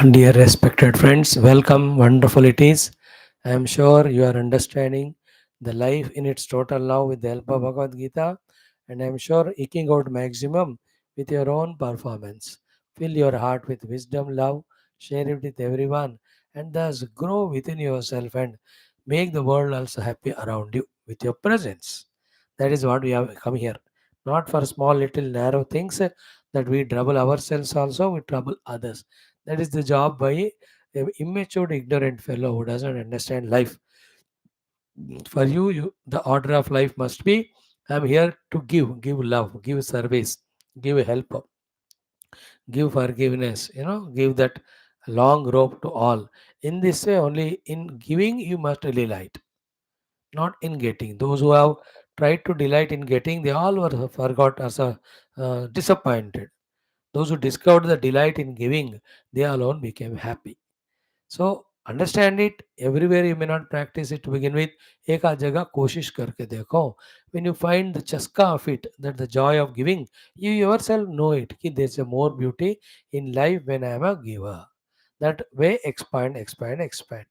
Dear respected friends, welcome. Wonderful it is. I am sure you are understanding the life in its total now with the help of Bhagavad Gita, and I am sure eking out maximum with your own performance. Fill your heart with wisdom, love, share it with everyone, and thus grow within yourself and make the world also happy around you with your presence. That is what we have come here. Not for small, little, narrow things that we trouble ourselves also, we trouble others. That is the job by an immature, ignorant fellow who doesn't understand life. For you, the order of life must be I'm here to give love, give service, give help, give forgiveness, give that long rope to all. In this way, only in giving you must delight, not in getting. Those who have tried to delight in getting, they all were forgot as a disappointed. Those who discovered the delight in giving, they alone became happy. So understand it. Everywhere you may not practice it to begin with. एक आध जगह कोशिश करके देखो. When you find the chaska of it, that the joy of giving, you yourself know it. कि there's a more beauty in life when I am a giver. That way expand, expand, expand.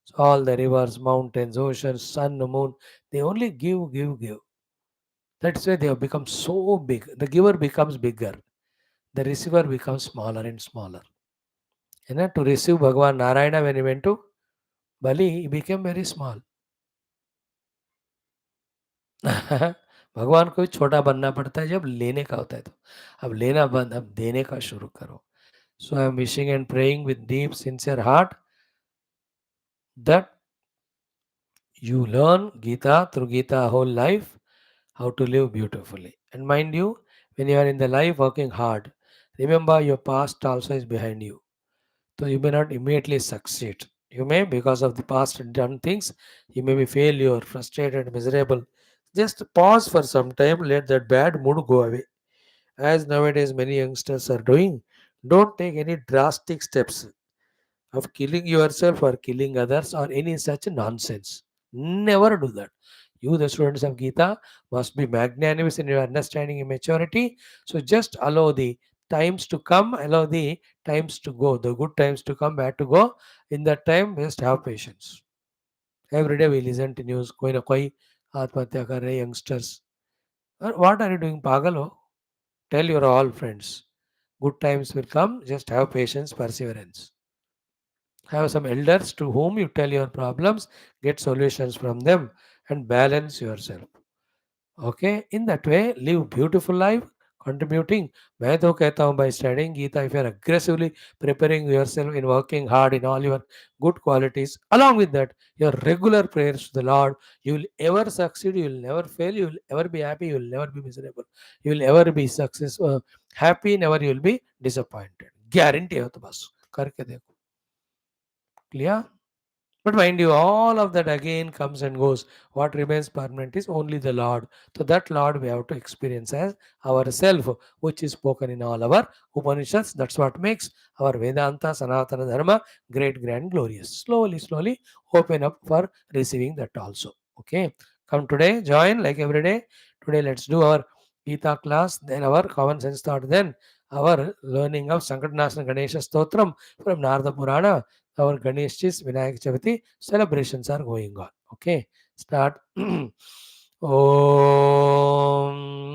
So all the rivers, mountains, oceans, sun, moon, they only give, give, give. That's why they have become so big. The giver becomes bigger. The receiver becomes smaller and smaller. To receive Bhagavan Narayana when he went to Bali, he became very small. भगवान को भी छोटा बनना पड़ता है जब लेने का होता है तो अब लेना बंद अब देने का शुरू करो. So I am wishing and praying with deep sincere heart that you learn Gita through Gita whole life how to live beautifully. And mind you, when you are in the life working hard, remember your past also is behind you. So you may not immediately succeed. You may, because of the past done things, you may be failure, frustrated, miserable. Just pause for some time, let that bad mood go away. As nowadays many youngsters are doing, don't take any drastic steps of killing yourself or killing others or any such nonsense. Never do that. You, the students of Gita, must be magnanimous in your understanding and maturity. So just allow the times to come, allow the times to go, the good times to come, bad to go. In that time, just have patience. Every day we listen to news, कोई ना कोई आत्महत्या कर रहे youngsters. What are you doing, pagal ho? Tell your all friends. Good times will come, just have patience, perseverance. Have some elders to whom you tell your problems, get solutions from them, and balance yourself. Okay, in that way, live beautiful life, contributing. मैं तो कहता हूँ by studying Gita, if you are aggressively preparing yourself in working hard in all your good qualities, along with that, your regular prayers to the Lord, you will ever succeed, you will never fail, you will ever be happy, you will never be miserable, you will ever be successful, happy, never you will be disappointed. Guarantee है तो बस करके देखो. Clear? But mind you, all of that again comes and goes. What remains permanent is only the Lord. So that Lord we have to experience as ourself, which is spoken in all our Upanishads. That's what makes our Vedanta, Sanatana Dharma great, grand, glorious. Slowly, slowly open up for receiving that also. Okay. Come today, join like every day. Today let's do our Gita class, then our common sense thought, then our learning of Sankaranasana Ganesha Stotram from Narada Purana. Our Ganesh's Vinayak Chavati celebrations are going on. Okay, start. Om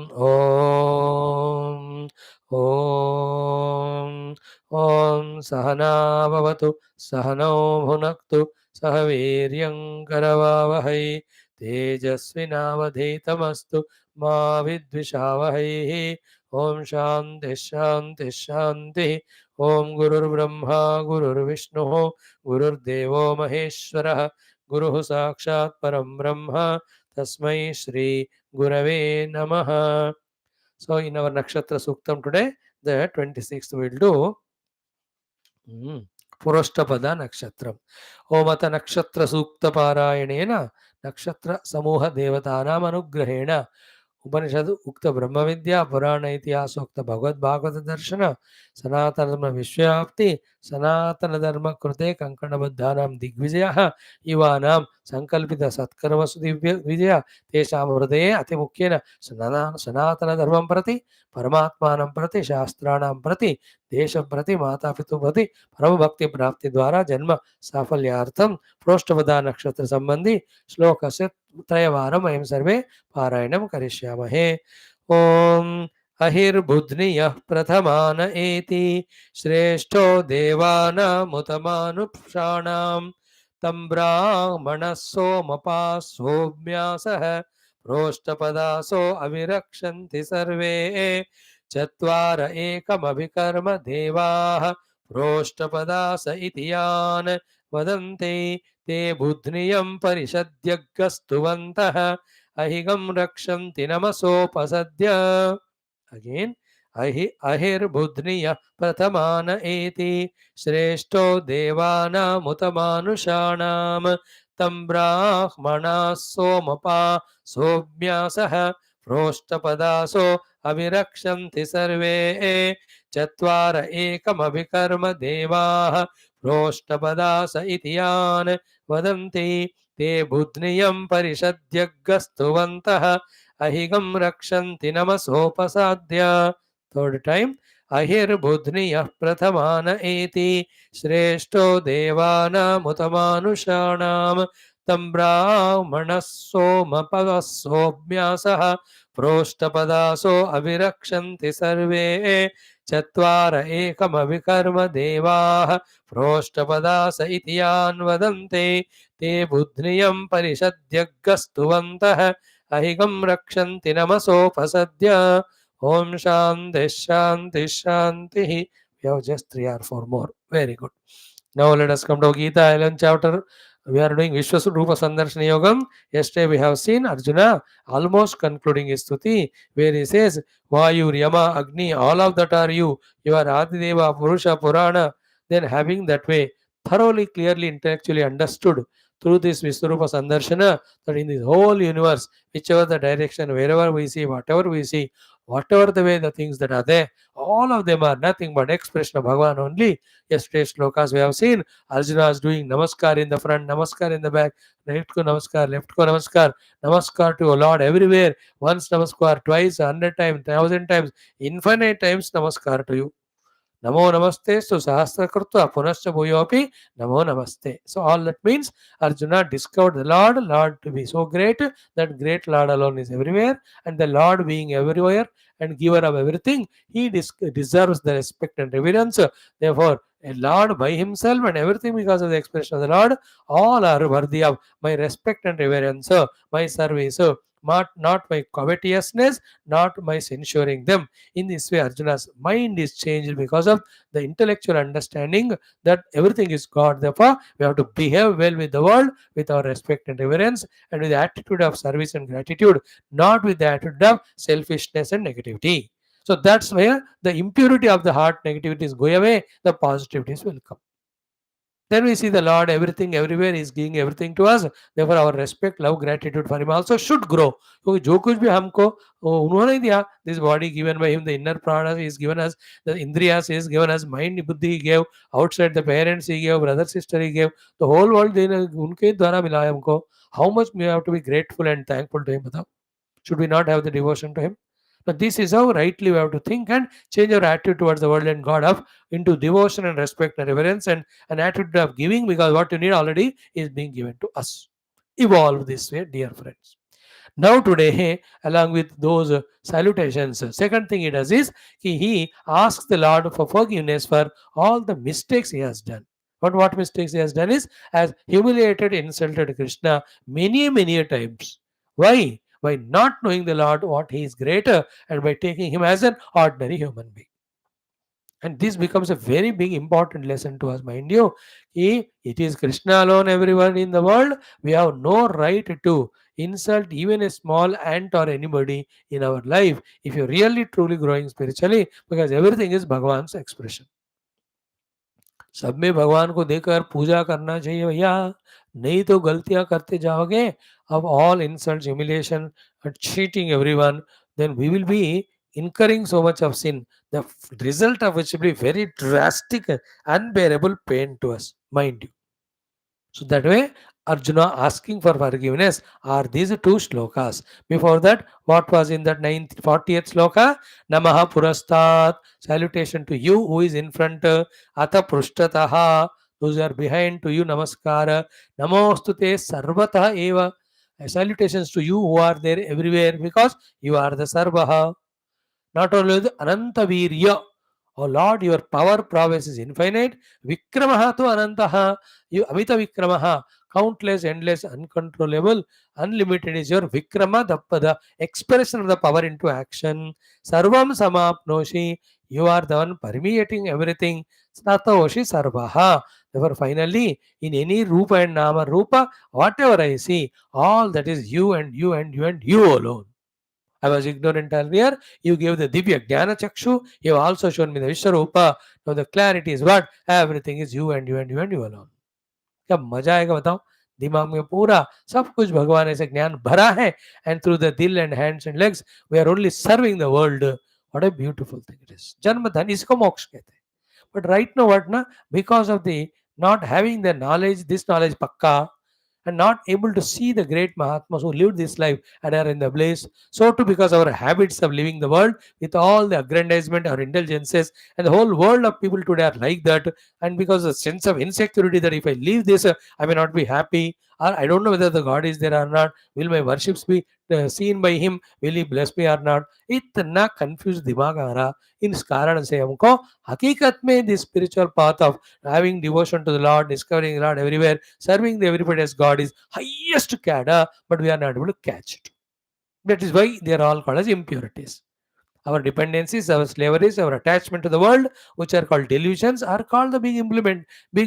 Om Om Om Sahana Bhavatu Sahano Bhunaktu Sahaviryam Karavavahai Tejasvinavadhetamastu Ma Vidvishavahai Om Shanti Shanti Shanti ओम गुरुर्ब्रह्मा गुरुर्विष्णु गुरुर्देवो महेश्वरः गुरुः साक्षात् परं ब्रह्म तस्मै श्री गुरवे नमः. So in our nakshatra suktam today, the 26th we'll do पुरोष्टपद नक्षत्रम. ओमत नक्षत्र सूक्त पारायणेन नक्षत्र समूह देवतानाम अनुग्रहेण उपनिषद उक्त ब्रह्म विद्या पुराण इतिहासोक्त भगवद भागवत दर्शन सनातन धर्म विश्वव्याप्ति सनातन धर्म कृते कंकणबद्धानां दिग्विजयः युवानां संकल्पित सत्कर्मसु दिव्य विजय तेषां हृदये अतिमुख्येन सनातन धर्मं प्रति परमात्मानं प्रति शास्त्राणां प्रति देशं प्रति मातापितुं प्रति परमभक्ति प्राप्ति द्वारा जन्म साफल्यार्थं प्रोष्ठपदा नक्षत्र संबंधी श्लोकस्य त्रयवारं वयं सर्वे पारायणं करिष्यामहे। ओम अहिर्बुध्नियः प्रथमान एति श्रेष्ठो देवानामुतमानुषाणां तं ब्राह्मणः सोमपासोऽभ्यासः प्रोष्ठपदासो अविरक्षन्ति सर्वे चत्वार एकमभिकर्म देवाः प्रोष्ठपदास इति यान् वदन्ति ते बुध्नियं परिषद्यग्गस्तुवन्तः अहिगं रक्षन्ति नमसोपसद्य। अगेन अहिर्बुध्नियः प्रथमान एति श्रेष्ठो देवानामुतमानुषाणां तं ब्राह्मणाः सोमपा सोऽभ्यासः प्रोष्ठपदासो अविरक्षन्ति सर्वे चत्वार एकमभिकर्म देवाः प्रोष्ठपदास इति यान् वदन्ति ते बुध्नियं परिषद्यग्गस्तुवन्तः अहिगं रक्षन्ति नमसोपसाद्य। थर्ड टाइम अहिर्बुध्नियः प्रथमान एति श्रेष्ठो देवानामुतमानुषाणां तं ब्राह्मणः सोमपवस्सोऽभ्यासः प्रोष्ठपदासो अविरक्षन्ति सर्वे चत्वार एकमविकर्म देवाः प्रोष्ठपदास इति यान् वदन्ति ते बुध्नियं परिषद्यग्गस्तुवन्तः अहिगं रक्षन्ति नमसोपसद्य। ओम शांति शांति शांति। We have just 3 or 4 more. Very good. Now let us come to Geetha 11th chapter. We are doing Vishwasrupa Sandarshana Yogam. Yesterday we have seen Arjuna almost concluding his stuti, where he says, Vayu, Yama, Agni, all of that are you. You are Adideva, Purusha, Purana. Then having that way thoroughly, clearly, intellectually understood through this Vishwarupa Sandarshana, that in this whole universe, whichever the direction, wherever we see, whatever the way the things that are there, all of them are nothing but expression of Bhagavan only. Yesterday's shlokas we have seen Arjuna is doing namaskar in the front, namaskar in the back, right ko namaskar, left ko namaskar, namaskar to a Lord everywhere, once namaskar, twice, 100 times, 1,000 times, infinite times namaskar to you. Namo namaste, so sahasra krutva punascha bhuyopi namo namaste. So all that means Arjuna discovered the Lord to be so great that great Lord alone is everywhere, and the Lord being everywhere and giver of everything, he deserves the respect and reverence. Therefore, a Lord by himself and everything because of the expression of the Lord, all are worthy of my respect and reverence, my service, not my covetousness, not my censuring them. In this way, Arjuna's mind is changed because of the intellectual understanding that everything is God. Therefore, we have to behave well with the world with our respect and reverence and with the attitude of service and gratitude, not with the attitude of selfishness and negativity. So that's where the impurity of the heart, negativities go away, the positivities will come. Then we see the Lord everything, everywhere, is giving everything to us. Therefore, our respect, love, gratitude for Him also should grow. क्योंकि जो कुछ भी हमको उन्होंने दिया, this body given by Him, the inner prana is given us, the indriyas is given us, mind, buddhi He gave, outside the parents He gave, brother, sister He gave, the whole world उनके द्वारा मिला है हमको. How much we have to be grateful and thankful to Him? बताओ. Should we not have the devotion to Him? But this is how rightly we have to think and change our attitude towards the world and God of into devotion and respect and reverence and an attitude of giving, because what you need already is being given to us. Evolve this way, dear friends. Now today, along with those salutations, second thing he does is he asks the Lord for forgiveness for all the mistakes he has done. But what mistakes he has done is has humiliated, insulted Krishna many times. Why? By not knowing the Lord what he is greater and by taking him as an ordinary human being. And this becomes a very big important lesson to us, mind you. It is Krishna alone, everyone in the world. We have no right to insult even a small ant or anybody in our life if you're really truly growing spiritually, because everything is Bhagavan's expression. सब में भगवान को देखकर पूजा करना चाहिए भैया, नहीं तो गलतियां करते जाओगे. Of all insults, humiliation, and cheating everyone, then we will be incurring so much of sin, the result of which will be very drastic and unbearable pain to us, mind you. So that way, Arjuna asking for forgiveness are these two shlokas. Before that, what was in that 40th sloka? Namaha Purastat, salutation to you who is in front, Atha Prushtataha, those who are behind to you, Namaskara, Namostute Sarvataha Eva, salutations to you who are there everywhere because you are the Sarvaha. Not only the Ananta Virya, oh Lord, your power prowess is infinite. Vikramaha to Anantaha, you Amita Vikramaha, countless, endless, uncontrollable, unlimited is your Vikrama, the expression of the power into action. Sarvam Samapnoshi, you are the one permeating everything. Snataoshi Sarvaha. Therefore, finally, in any Rupa and Nama Rupa, whatever I see, all that is you and you and you and you alone. I was ignorant earlier. You gave the Divya Jnana Chakshu. You have also shown me the Vishwarupa. Now the clarity is what? Everything is you and you and you and you alone. क्या मजा आएगा बताओ. दिमाग में पूरा सब कुछ भगवान ऐसे ज्ञान भरा है. And through the दिल and hands and legs we are only serving the world. What a beautiful thing it is. जन्म धन इसको मोक्ष कहते हैं. But right now what na, because of the not having the knowledge, this knowledge pakka, and not able to see the great Mahatmas who lived this life and are in the bliss. So too, because our habits of living the world with all the aggrandizement, our indulgences, and the whole world of people today are like that. And because the sense of insecurity that if I leave this, I may not be happy, or I don't know whether the God is there or not. Will my worships be seen by Him? Will He bless me or not? इतना confused दिमाग आ रहा. इस कारण से हमको हकीकत में this spiritual path of having devotion to the Lord, discovering the Lord everywhere, serving the everybody as God is highest kada, but we are not able to catch it. That is why they are all called as impurities. Our dependencies, our slaveries, our attachment to the world, which are called delusions, are called the big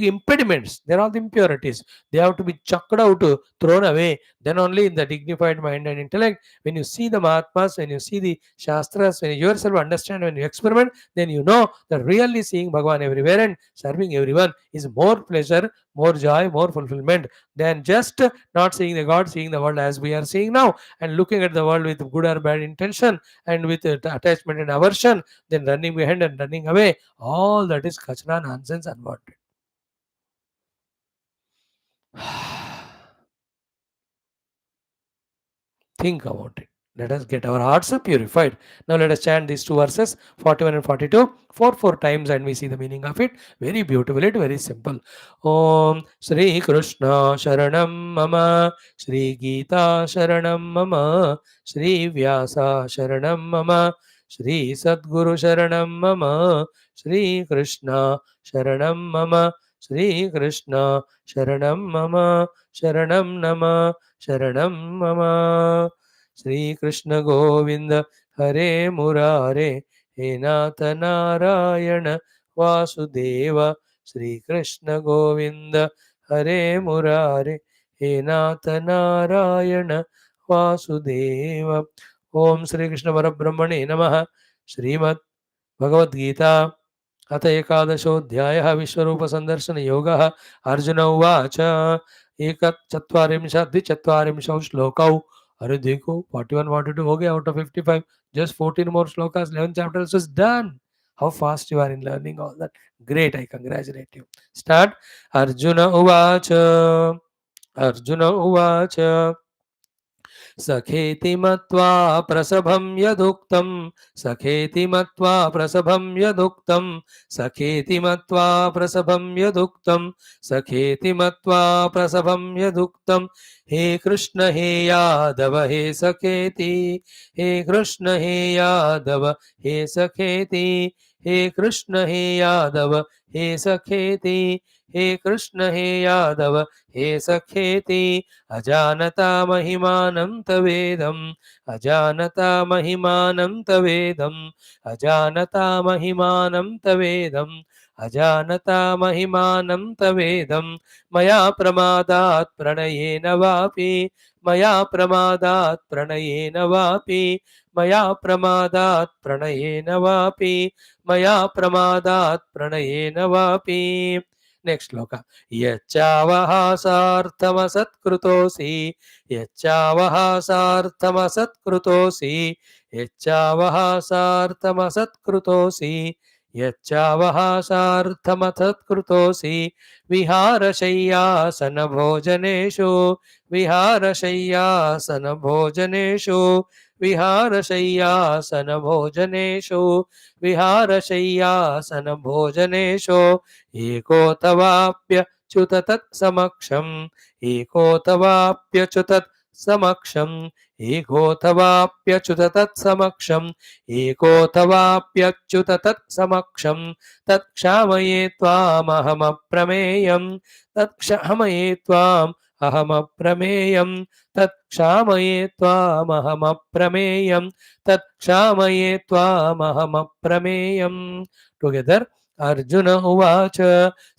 impediments. They're all the impurities. They have to be chucked out, thrown away. Then only in the dignified mind and intellect, when you see the Mahatmas, when you see the Shastras, when you yourself understand, when you experiment, then you know that really seeing Bhagavan everywhere and serving everyone is more pleasure, more joy, more fulfillment than just not seeing the God, seeing the world as we are seeing now, and looking at the world with good or bad intention and with attachment and aversion, then running behind and running away. All that is kachra, nonsense, unwanted. Think about it. Let us get our hearts purified. Now let us chant these two verses, 41 and 42, four times, and we see the meaning of it. Very beautiful, it very simple. Om Sri Krishna Sharanam Mama, Sri Geetha Sharanam Mama, Sri Vyasa Sharanam Mama, Sri Sadguru Sharanam Mama, Sri Krishna Sharanam Mama, Sri Krishna Sharanam Mama, Sharanam Nama, Sharanam Mama. Shri Krishna Govinda Hare Murare He Nath Narayana Vasudeva Shri Krishna Govinda Hare Murare He Nath Narayana Vasudeva. Om Shri Krishna Parabrahmane Namaha. Srimad Bhagavad Gita अथ एकादशोऽध्यायः विश्वरूपसन्दर्शनयोगः. अर्जुन उवाच द्विचत्वारिंशौ श्लोकौ. अरे देखो 41 42 हो गया out of 55. Just 14 more slokas, 11 chapters is done. How fast you are in learning all that. Great, I congratulate you. Start. Arjuna uvacha. Arjuna uvacha. सखेति मत्वा प्रसभं यदुक्तं. सखेति मत्वा प्रसभं यदुक्तं. सखेति मत्वा प्रसभं यदुक्तं. सखेति मत्वा प्रसभं यदुक्तं. हे कृष्ण हे यादव हे सखेति. हे कृष्ण हे यादव हे सखेति. हे कृष्ण हे यादव हे सखेति. हे कृष्ण हे यादव हे सखेति. अजानता महिमानं तवेदम्. अजानता महिमानं तवेदम्. अजानता महिमानं तवेदम्. अजानता महिमानं तवेदम्. मया प्रमादात् प्रणयेन वापि. मया प्रमादात् प्रणयेन वापि. मया प्रमादात् प्रणयेन वापि. मया प्रमादात् प्रणयेन वापि. नेक्स्ट श्लोक. यच्चावहासार्थमसत्कृतोऽसि. यच्चावहासार्थमसत्कृतोऽसि. यच्चावहासार्थमसत्कृतोऽसि. यच्चावहासार्थमथत्कृतोऽसि विहारशय्यासनभोजनेषु विहारशय्यासनभोजनेषु विहारशय्यासनभोजनेषु विहारशय्यासनभोजनेषु एको तवाप्यच्युत तत्समक्षम् एको तवाप्यच्युत समक्षम् एकोऽथवाप्यच्युत तत्समक्षम् एकोऽथवाप्यच्युत तत्समक्षम् तत्क्षामये त्वामहमप्रमेयम् तत्क्षामये त्वाम् अहमप्रमेयम् तत्क्षामये त्वामहमप्रमेयम् तत्क्षामये त्वामहमप्रमेयम् टुगेदर अर्जुन उवाच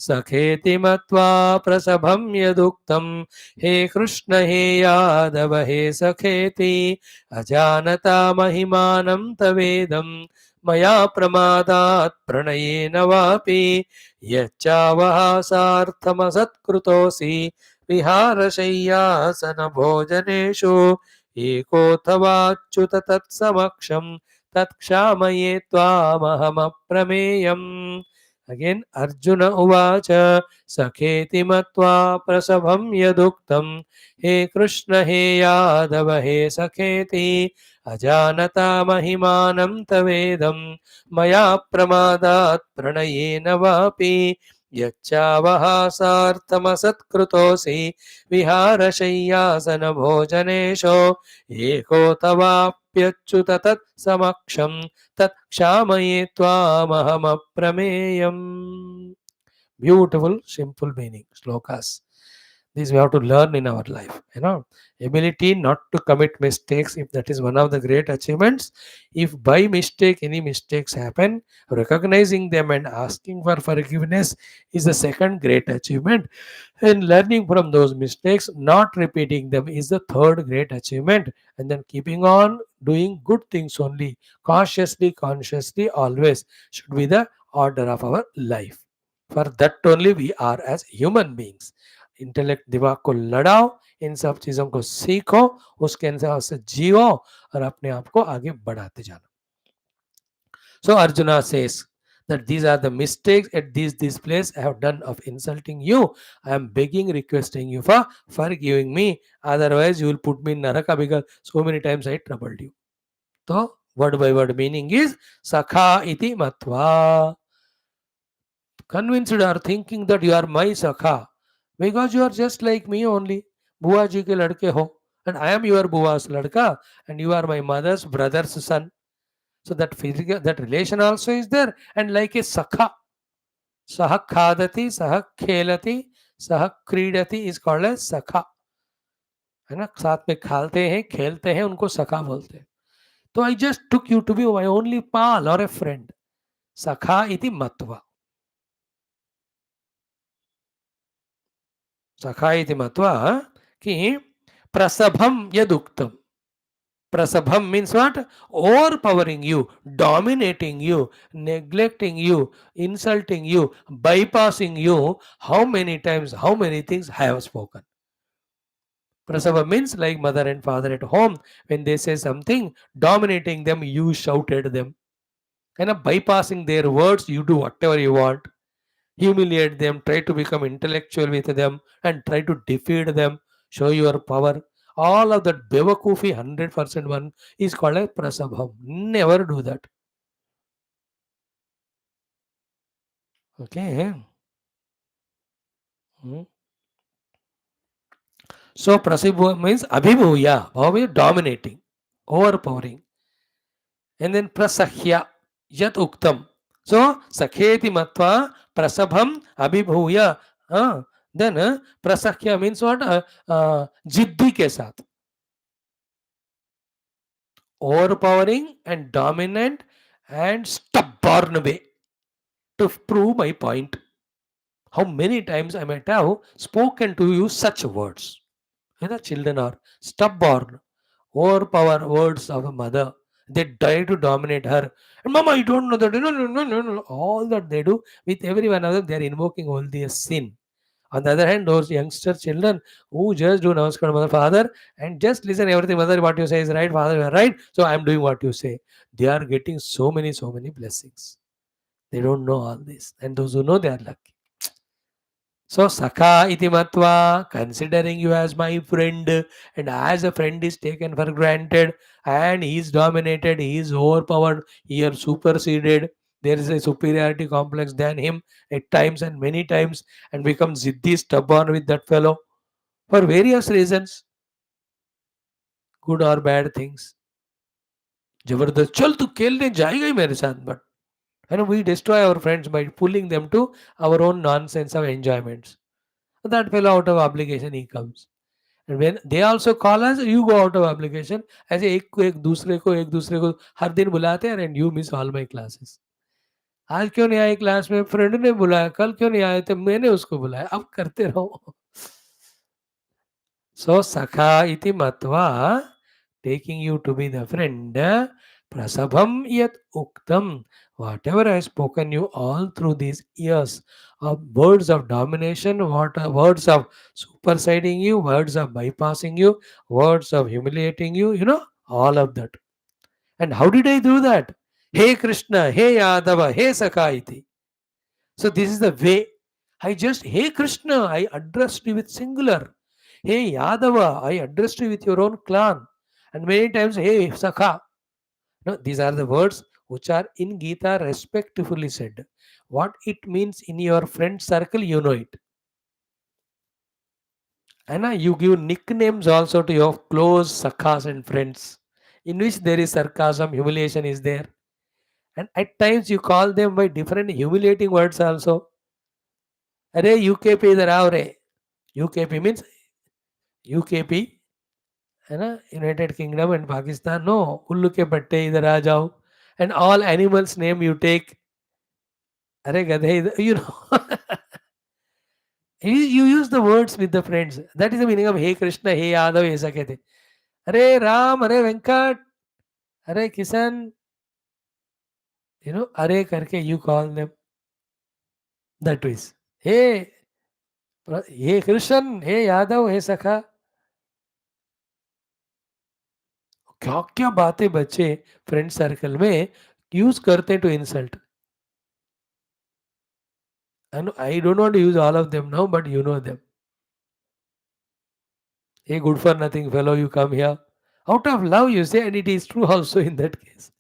सखेति मत्वा प्रसभं यदुक्तम् हे कृष्ण हे यादव हे सखेति अजानता महिमानं तवेदं मया प्रमादात् प्रणयेन वापि यच्चावहासार्थमसत्कृतोऽसि विहारशय्यासनभोजनेषु एकोऽथवाच्युत तत्समक्षं तत्क्षामये त्वामहमप्रमेयम्. Again, Arjuna uvacha sakheti matva prasabham yaduktam he Krishna he Yadava he sakheti ajanata mahimanam tavedam maya pramadat pranayena vapi यच्चावहासार्थमसत्कृतोऽसि विहारशय्यासन भोजनेषु एको तवाप्यच्युत तत्समक्षम् तत्क्षामये त्वामहमप्रमेयम्. Beautiful, simple meaning, shlokas. This we have to learn in our life. Ability not to commit mistakes, if that is one of the great achievements. If by mistake any mistakes happen, recognizing them and asking for forgiveness is the second great achievement. And learning from those mistakes, not repeating them, is the third great achievement. And then keeping on doing good things only, cautiously, consciously, always should be the order of our life. For that only we are as human beings. Intellect दिमाग को लड़ाओ, इन सब चीजों को सीखो, उसके अनुसार से जियो और अपने आप को आगे बढ़ाते जाना. So Arjuna says that these are the mistakes at this place I have done of insulting you. I am begging, requesting you for forgiving me. Otherwise, you will put me in Naraka because so many times I troubled you. So word by word meaning is Sakha iti matva. Convinced or thinking that you are my Sakha because you are just like me only. Bua ji ke ladke ho, and I am your Bua's ladka, and you are my mother's brother's son. So that physical, that relation also is there, and like a sakha, saha khadati, saha khelati, saha kridati is called as sakha. है ना, साथ में खाते हैं खेलते हैं, उनको सखा बोलते हैं. तो I just took you to be my only pal or a friend. Sakha iti matva. Sakha iti matva कि प्रसभम यदुक्तम. Prasabham means what? Overpowering you, dominating you, neglecting you, insulting you, bypassing you. How many times, how many things I have spoken? Prasabha means like mother and father at home. When they say something, dominating them, you shout at them. And bypassing their words, you do whatever you want. Humiliate them, try to become intellectual with them, and try to defeat them, show your power. All of that bevakufi 100% one is called a prasabham. Never do that. Okay. So prasabha means abhibhuya, bhava dominating, overpowering. And then prasahya, yat uktam. So sakheti matva prasabham abhibhuya. Then prasahya means what? Jiddi ke saath. Overpowering and dominant and stubborn way to prove my point. How many times I might have spoken to you such words? Children are stubborn, overpower words of a mother. They try to dominate her. And Mama, I don't know that. No, no, no, no, no. All that they do with every one of them, they are invoking only a sin. On the other hand, those youngster children who just do namaskar mother, father, and just listen everything, mother, what you say is right, father, you are right, so I am doing what you say. They are getting so many blessings. They don't know all this. And those who know, they are lucky. So, Sakha iti matva, considering you as my friend, and as a friend is taken for granted, and he is dominated, he is overpowered, he is superseded. There is a superiority complex than him at times and many times, and becomes ziddi, stubborn with that fellow for various reasons, good or bad things. जबरदस्त चल तू खेलने जाएगा ही मेरे साथ but and we destroy our friends by pulling them to our own nonsense of enjoyments. That fellow out of obligation he comes. And when they also call us, you go out of obligation. ऐसे एक दूसरे को हर दिन बुलाते हैं and you miss all my classes. आज क्यों नहीं आए क्लास में? फ्रेंड ने बुलाया. कल क्यों नहीं आए थे? मैंने उसको बुलाया. अब करते रहो. So Sakha iti matva, taking you to be the friend, prasabham yat uktam, whatever I have spoken you all through these years of words of domination, words of superseding you, words of bypassing you, words of humiliating you, all of that. And how did I do that? Hey Krishna, hey Yadava, hey Sakha iti. So this is the way. I just, hey Krishna, I addressed you with singular. Hey Yadava, I addressed you with your own clan. And many times, hey Sakha. No, these are the words which are in Geetha respectfully said. What it means in your friend circle, you know it. And you give nicknames also to your close Sakhas and friends, in which there is sarcasm, humiliation is there. And at times you call them by different humiliating words also. अरे यूकेपी इधर आओ रे. यूकेपी means UKP है ना, United Kingdom and Pakistan. No, उल्लू के पट्टे इधर आ जाओ. And all animals name you take. अरे गधे इधर, you use the words with the friends. That is the meaning of hey Krishna, hey Yadav, ऐसा कहते. अरे राम, अरे वेंकट, अरे किशन, अरे करके you call them. That is hey, हे कृष्ण, हे यादव, हे सखा. क्या क्या बातें बच्चे फ्रेंड सर्कल में यूज करते हैं to insult. And I don't want to use all of them now, but you know them. Hey, good for nothing fellow, you come here. Out of love, you say, and it is true also in that case.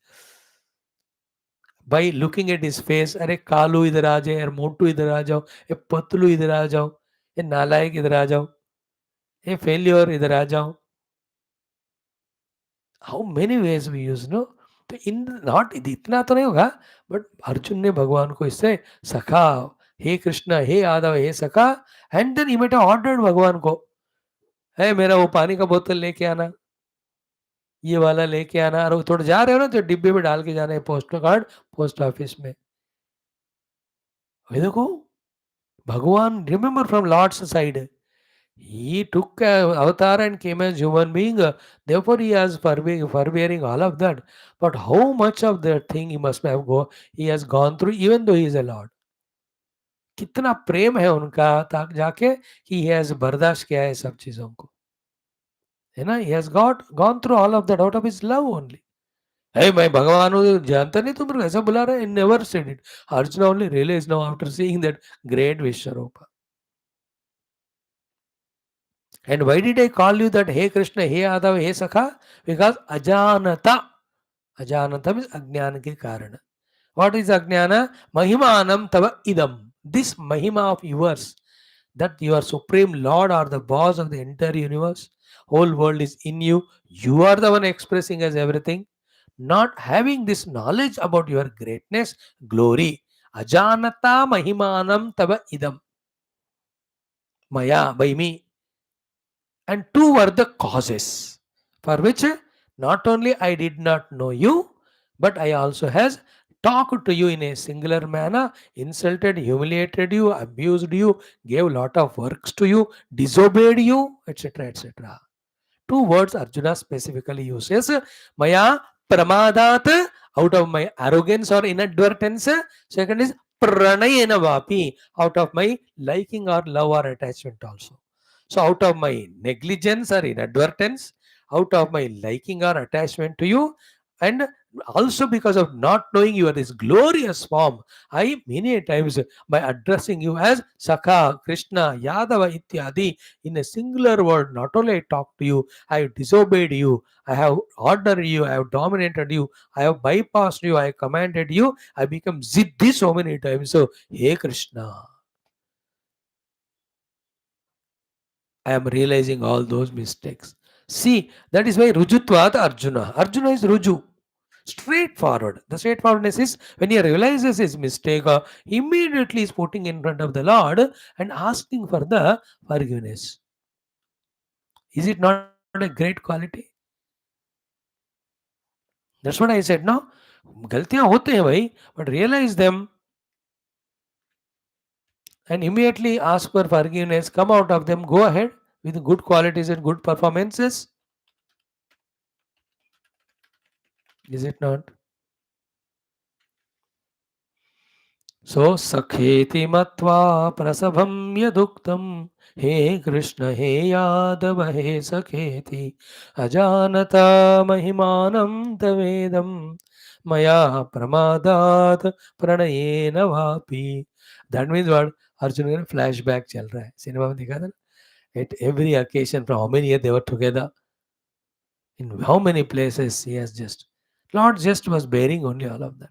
By looking at his face, अरे कालू इधर आ जाए, अरे मोटू इधर आ जाओ, ये पतलू इधर आ जाओ, ये नालायक इधर आ जाओ, ये फेलियर इधर आ जाओ. How many ways we use, no? तो इन नॉट इतना तो नहीं होगा, बट अर्जुन ने भगवान को इससे सखा, हे कृष्ण, हे यादव, हे सखा. And then he met ordered Bhagwan को, है मेरा वो पानी का बोतल लेके आना, ये वाला लेके आना. और थोड़ा जा रहे हो ना तो डिब्बे में डाल के जाना है, पोस्ट कार्ड पोस्ट ऑफिस में. देखो Bhagwan, remember from lord's side, he took avatar and came as human being, therefore he has forbearing all of that. But how much of that thing he has gone through, even though he is a lord. कितना प्रेम है उनका तक जाके कि he has बर्दाश्त किया है सब चीजों को, है ना. he has gone through all of that out of his love only. Hey, मैं भगवान हूँ, जानता नहीं तुम ऐसा बुला रहे. I never said it. Arjuna only realized now after seeing that great Vishwarupa. And why did I call you that hey Krishna, hey Yadav, hey Sakha? Because ajanata. Ajanata means ajnana ke karana. What is ajnana? Mahimanam tava idam. This mahima of yours, that you are supreme lord or the boss of the entire universe, whole world is in you. You are the one expressing as everything. Not having this knowledge about your greatness, glory. Ajanata mahimanam tava idam. Maya, by me. And two were the causes for which not only I did not know you, but I also has talked to you in a singular manner, insulted, humiliated you, abused you, gave lot of works to you, disobeyed you, etc. etc. Two words Arjuna specifically uses. Maya pramadat, out of my arrogance or inadvertence. Second is pranayena vapi, out of my liking or love or attachment also. So out of my negligence or inadvertence, out of my liking or attachment to you, and Also because of not knowing your this glorious form, I many times by addressing you as Sakha, Krishna, Yadava ityadi in a singular word, not only I talk to you, I have disobeyed you, I have ordered you, I have dominated you, I have bypassed you, I commanded you, I become Ziddhi so many times. So, hey Krishna, I am realizing all those mistakes. See, that is why Rujutvat Arjuna. Arjuna is Ruju. Straightforward. The straightforwardness is when he realizes his mistake, immediately is putting in front of the Lord and asking for the forgiveness. Is it not a great quality? That's what I said. No, गलतियां होते हैं भाई, but realize them and immediately ask for forgiveness. Come out of them. Go ahead with good qualities and good performances. Is it not? So सखेति मत्वा प्रसभं यदुक्तं हे कृष्ण हे यादव हे सखेति अजानता महिमानं तवेदं मया प्रमादात प्रणयेन वापि. That means what? Arjun का flashback चल रहा है. सिनेमा में दिखा था ना, at every occasion from how many years they were together, in how many places he has just, Lord just was bearing only all of that.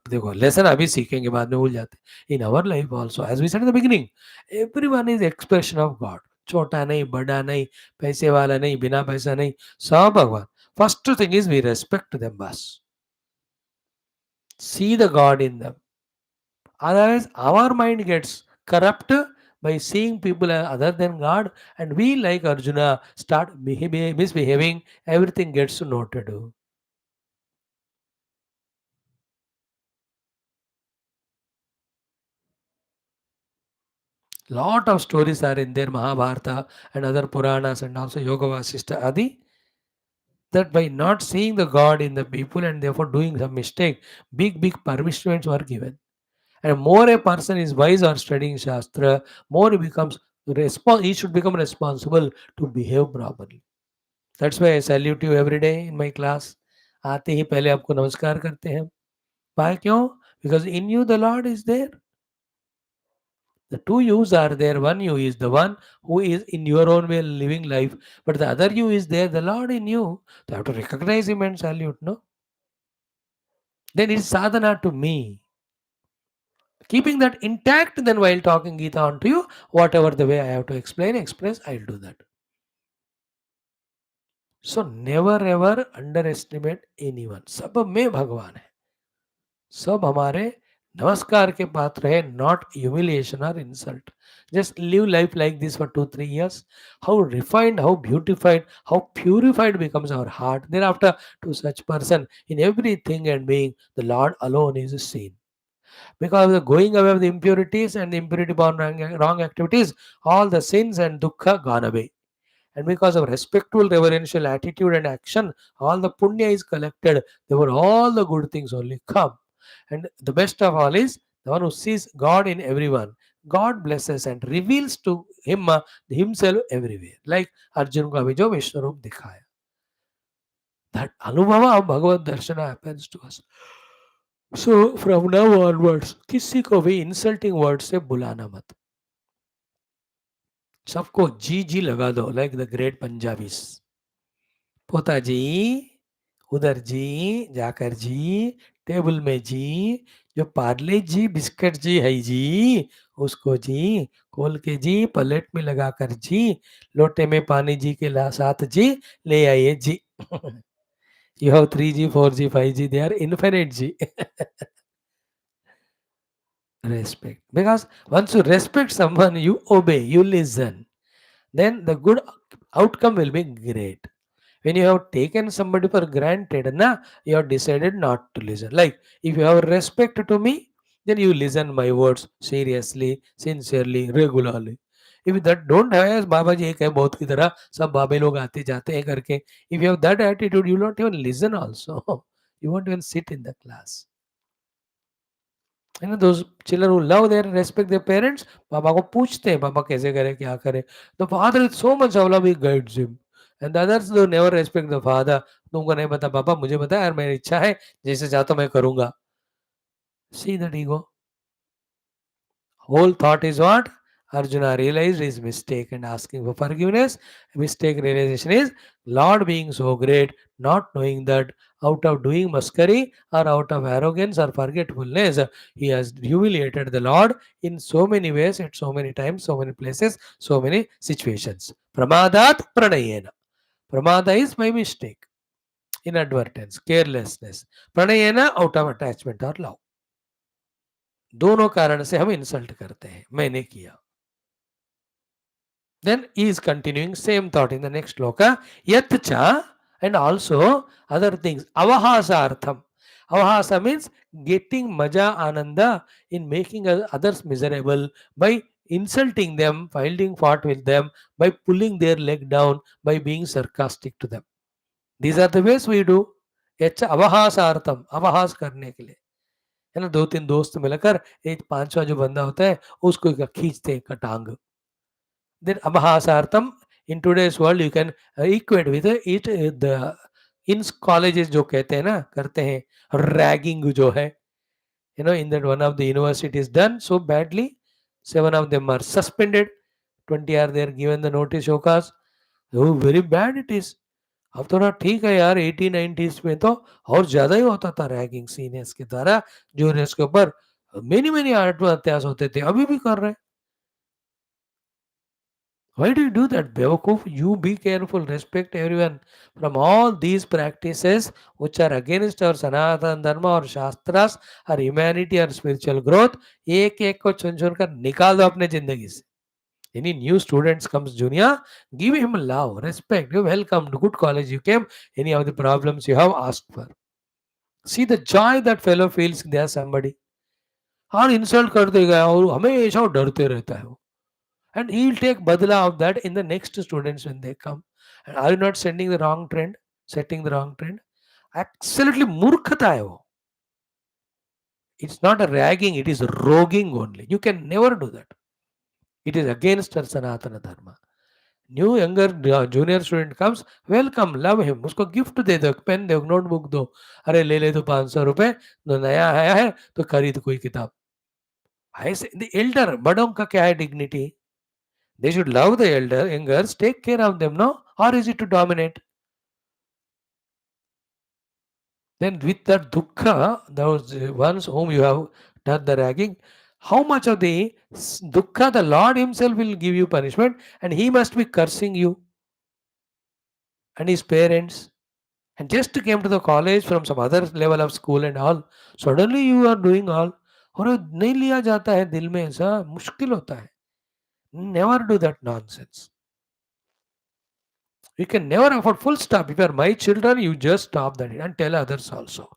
देखो लेसन अभी सीखेंगे, बाद में भूल जाते. In our life also as we said in the beginning, everyone is expression of God. छोटा नहीं, बड़ा नहीं, पैसे वाला नहीं, बिना पैसा नहीं, सब भगवान. First thing is we respect them बस. See the God in them. Otherwise our mind gets corrupt by seeing people other than God, and we like Arjuna start misbehaving, everything gets noted. Lot of stories are in there, Mahabharata and other Puranas and also Yoga Vasishtha Adi, that by not seeing the God in the people and therefore doing some mistake, big punishments were given. And more a person is wise or studying Shastra, more he becomes he should become responsible to behave properly. That's why I salute you every day in my class. आते ही पहले आपको नमस्कार करते हैं. Why क्यों? Because in you the Lord is there. The two yous are there. One you is the one who is in your own way living life, but the other you is there, the Lord in you. So you have to recognize him and salute, no? Then it's sadhana to me. Keeping that intact, then while talking Gita on to you, whatever the way I have to explain, express, I'll do that. So never ever underestimate anyone. सब में भगवान है. सब हमारे नमस्कार के पात्र है, not humiliation or insult. Just live life like this for 2-3 years. How refined, how beautified, how purified becomes our heart. Thereafter, to such person, in everything and being, the Lord alone is seen. Because of the going away of the impurities and the impurity born wrong activities, all the sins and dukkha gone away. And because of respectful reverential attitude and action, all the punya is collected. Therefore, all the good things only come. And the best of all is the one who sees God in everyone. God blesses and reveals to him himself everywhere. Like Arjuna का भी जो विश्व रूप दिखाया. That anubhava of Bhagavad Darshana happens to us. So from now onwards, किसी को भी insulting words से बुलाना मत. सबको जी जी लगा दो, like the great Punjabis. पोता जी, उधर जी, जाकर जी, टेबल में जी, जो पार्ले जी बिस्किट जी है जी, उसको जी खोल के जी प्लेट में लगाकर जी, लोटे में पानी जी के साथ जी ले आइए जी. You have 3G, 4G, 5G, they are infinite G. Respect. Because once you respect someone, you obey, you listen, then the good outcome will be great. When you have taken somebody for granted, you have decided not to listen. Like if you have respect to me, then you listen my words seriously, sincerely, regularly. If that don't have, as बाबा जी एक है बहुत की तरह सब बाबे लोग आते जाते हैं करके, if you have that attitude, you don't even listen also. You won't even sit in the class. Those children who love their respect their parents, पापा को पूछते हैं पापा कैसे करे क्या करे. The father with so much of love he guides him, and the others who never respect the father, तुमको नहीं पता पापा, मुझे पता है, यार मेरी इच्छा है, जैसे चाहता मैं करूंगा. See that ego. Whole thought is what? Arjuna realized his mistake and asking for forgiveness. Mistake realization is Lord being so great, not knowing that out of doing maskari or out of arrogance or forgetfulness, he has humiliated the Lord in so many ways, at so many times, so many places, so many situations. Pramadat pranayena. Pramada is my mistake, inadvertence, carelessness. Pranayena out of attachment or love. दोनों कारण से हम insult करते हैं, मैंने किया. Then he is continuing same thought in the next shloka. Yat cha, and also other things. Avahasa artham. Avahasa means getting maja ananda in making others miserable by insulting them, finding fault with them, by pulling their leg down, by being sarcastic to them. These are the ways we do. Yacha avahasa artham. Avahas करने के लिए, है ना. दो तीन दोस्त मिलकर एक पांचवा जो बंदा होता है उसको खींचते हैं टांग. Then abhasartham, in today's world you can equate with it. The in colleges जो कहते हैं ना, करते हैं ragging जो है, you know, in that one of the universities done so badly, 7 of them are suspended, 20 are there given the notice shlokas. Oh, very bad it is. अब थोड़ा ठीक है यार, 80-90s में तो और ज्यादा ही होता था रैगिंग सीनियर्स के द्वारा जूनियर्स के ऊपर. मेनी आत्महत्या होते थे, अभी भी कर रहे हैं. Why do you do that, Bewakoof? You be careful, respect everyone. From all these practices which are against our Sanatana Dharma or Shastras or humanity or spiritual growth, एक एक को चुन चुन कर निकाल दो अपने जिंदगी से. Any new students comes junior, give him love, respect, you welcome to good college you came, any of the problems you have asked for. See the joy that fellow feels there somebody. और insult कर देगा और हमेशा डरते रहता है वो. And he'll take badla of that in the next students when they come. And are you not sending the wrong trend? Setting the wrong trend? Absolutely मूर्खता है वो. It's not a ragging, it is roguing only. You can never do that. It is against our Sanatana Dharma. New younger junior student comes, welcome, love him. उसको gift दे दो, pen दो, notebook दो. अरे ले ले तो 500 रुपए, तो नया आया है तो खरीद कोई किताब. ऐसे the elder, बड़ों का क्या है dignity? They should love the elder, youngers, take care of them, no? Or is it to dominate? Then with that dukkha, those ones whom you have done the ragging, how much of the dukkha the Lord himself will give you punishment, and he must be cursing you and his parents. And just came to the college from some other level of school and all, suddenly you are doing all. और नहीं लिया जाता है दिल में, ऐसा मुश्किल होता है. Never do that nonsense. You can never afford full stop. If you are my children, you just stop that and tell others also.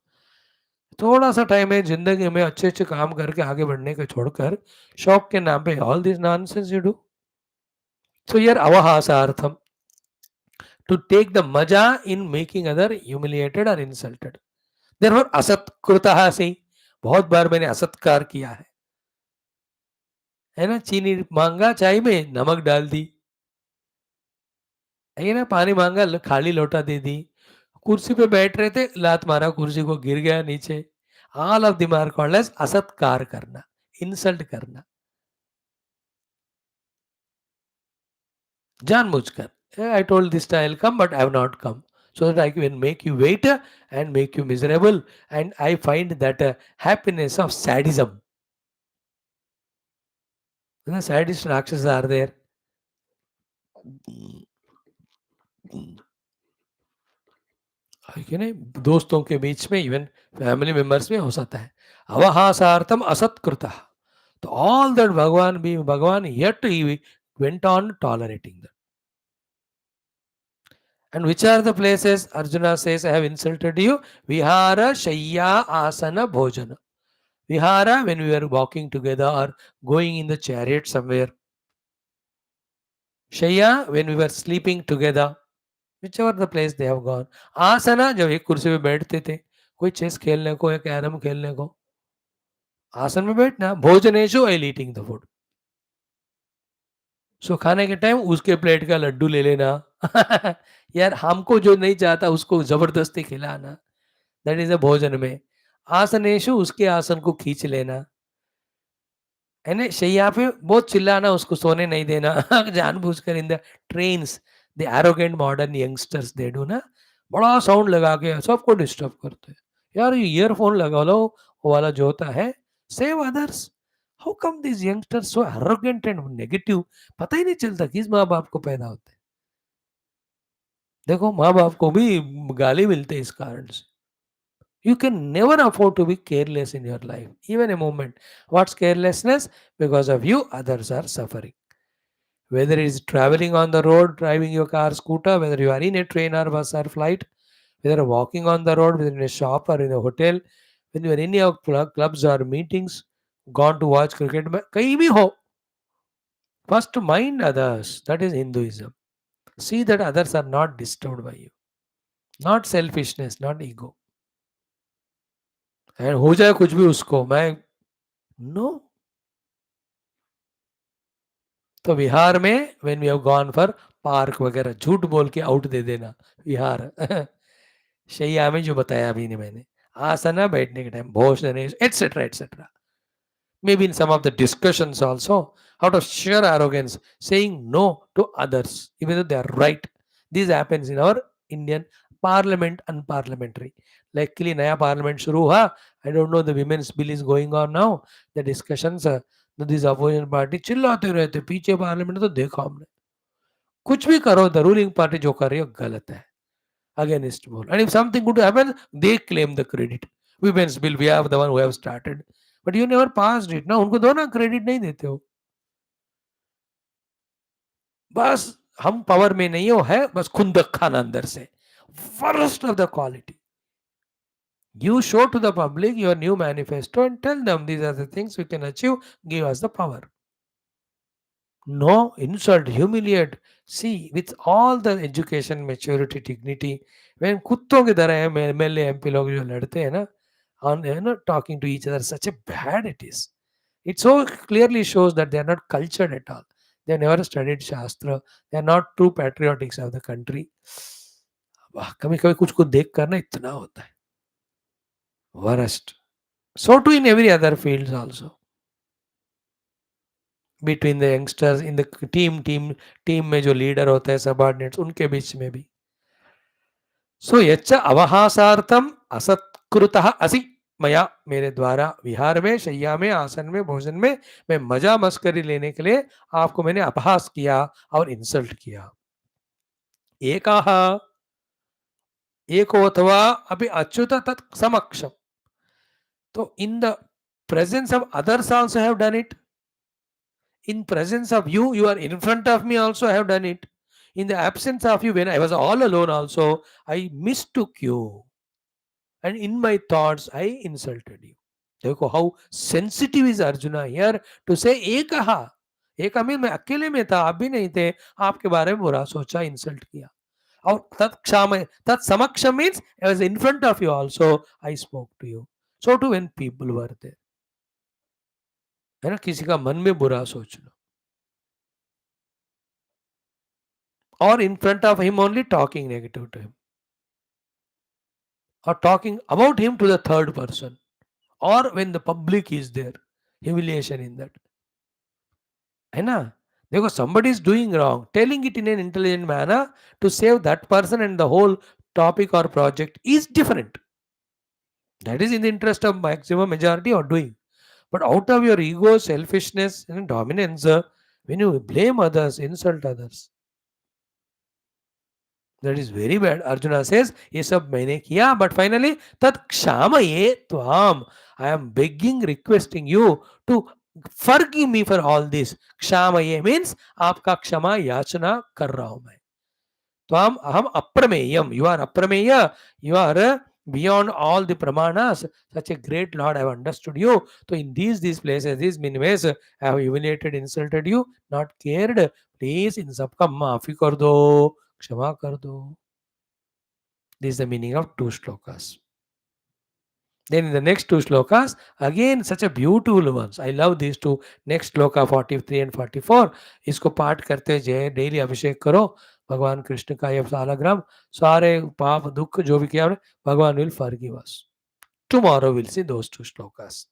थोड़ा सा टाइम है जिंदगी में अच्छे अच्छे काम करके आगे बढ़ने को छोड़कर शौक के नाम पे all this nonsense you do. So here avahasartham, to take the maja in making other humiliated or insulted. Therefore असत कृतः से, बहुत बार मैंने असत्कार किया है ना. चीनी मांगा, चाय में नमक डाल दी है ना. पानी मांगा, खाली लोटा दे दी. कुर्सी पे बैठ रहे थे, लात मारा, कुर्सी को गिर गया नीचे. All of them are called as असत्कार करना, इंसल्ट करना जानबूझकर. I told this time I come but I have not come, so that I can make you wait and make you miserable, and I find that happiness of sadism. The sadist rakshasas are there. है ना, दोस्तों के बीच में, even family members में हो सकता है. अवहासार्थम असत्कृता. तो ऑल दैट भगवान yet he went on tolerating that. And which are the places Arjuna says I have insulted you? Vihara, Shayya, Asana, Bhojana. Vihara, when we were walking together or going in the chariot somewhere. Shayya, when we were sleeping together. Whichever the place they have gone. Asana, जब एक कुर्सी पे बैठते थे, कोई chess खेलने को या कैरम खेलने को, आसन में बैठना. भोजनेशु, while eating the food. सो खाने के टाइम उसके प्लेट का लड्डू ले लेना यार हमको जो नहीं चाहता उसको जबरदस्ती खिलाना, दैट इज अ भोजन में। आसनेशु, उसके आसन को खींच लेना, है ना, शैया पे बहुत चिल्लाना, उसको सोने नहीं देना। जानबूझकर in the trains, the arrogant modern youngsters they do ना, बड़ा साउंड लगा के सबको डिस्टर्ब करते हैं। यार ये ईयरफोन लगा लो, वो वाला जो होता है, save others. How come this youngsters so arrogant and negative? पता ही नहीं चलता किस माँ बाप को पैदा होते हैं। देखो माँ बाप को भी गाली मिलते हैं इस कारण से। You can never afford to be careless in your life, even a moment. What's carelessness? Because of you, others are suffering. Whether it is traveling on the road, driving your car, scooter, whether you are in a train or bus or flight, whether walking on the road, whether in a shop or in a hotel, when you are in your clubs or meetings, gone to watch cricket, kahin bhi ho, first mind others. That is Hinduism. See that others are not disturbed by you. Not selfishness, not ego. And हो जाए कुछ भी उसको, मैं no. तो विहार में when we have gone for park वगैरह, झूठ बोल के आउट दे देना विहार। शैया में जो बताया अभी ने मैंने, आसना बैठने के टाइम, भोजन etcetera etcetera, maybe in some of the discussions also, out of sheer arrogance, saying no to others even though they are right. This happens in our Indian parliament, unparliamentary. Luckily नया parliament शुरू हुआ, I don't know, the women's bill is going on now, the discussions, this opposition party चिल्लाते रहते पीछे, parliament तो देखा हमने, कुछ भी करो, the ruling party जो कर रही हो गलत है, against बोल, and if something good happens they claim the credit. Women's bill, we are the one who have started, but you never passed it ना, उनको दो ना, क्रेडिट नहीं देते हो। बस हम पावर में नहीं हो, है बस खुंदक खाना अंदर से, worst of the quality. You show to the public your new manifesto and tell them these are the things we can achieve, give us the power. No insult, humiliate. See, with all the education, maturity, dignity, when कुत्तों की तरह है MLA MP लोग जो लड़ते हैं ना, on, you know, talking to each other, such a bad it is. It so clearly shows that they are not cultured at all. They have never studied Shastra. They are not true patriotics of the country. वाह, कभी कभी कुछ को देख कर ना इतना होता है, worst. So too in every other fields also. Between the youngsters in the team में जो leader होता है, subordinates, उनके बीच में भी. सो यच्च अवहासार्थम असत्कृतः असि मया, मेरे द्वारा विहार में, शैया में, आसन में, भोजन में, मैं मजा मस्करी लेने के लिए आपको मैंने अपहास किया और इंसल्ट किया। एकाह एको अथवा अभी अच्युत तत् समक्षम, तो in the presence of others also have done it. In presence of you, you are in front of me also, I have done it. In the absence of you, when I was all alone also, I mistook you, and in my thoughts I insulted you. देखो how sensitive is Arjuna here to say एकहा, एक में मैं अकेले में था, आप भी नहीं थे, आपके बारे में बुरा सोचा, इंसल्ट किया। और तत्क्षाम, तत्समक्ष means I was in front of you also, I spoke to you. So too when people were there, है ना, किसी का मन में बुरा सोच लो, or in front of him only talking negative to him, or talking about him to the third person, or when the public is there, humiliation in that, है ना। देखो somebody is doing wrong, telling it in an intelligent manner to save that person and the whole topic or project is different. That is in the interest of maximum majority or doing. But out of your ego, selfishness, and dominance, when you blame others, insult others, that is very bad. Arjuna says, ये सब मैंने किया, but finally, तत् क्षामये त्वाम. I am begging, requesting you to forgive me for all this. क्षामये means आपका क्षमा याचना कर रहा हूं मैं. त्वाम अहम अप्रमेयम. You are aprameya. You are beyond all the pramanas. Such a great Lord, I have understood you. So in these places, these many ways, I have humiliated, insulted you, not cared. Please, इन सबका माफी कर दो, क्षमा कर दो. This is the meaning of two shlokas. Then in the next two shlokas, again such a beautiful ones. I love these two. Next shloka 43 and 44. इसको पाठ करते जाए, डेली अभिषेक करो भगवान कृष्ण का ये सालाग्राम, सारे पाप दुख जो भी किया हमने, भगवान will forgive us. Tomorrow we'll see those two shlokas.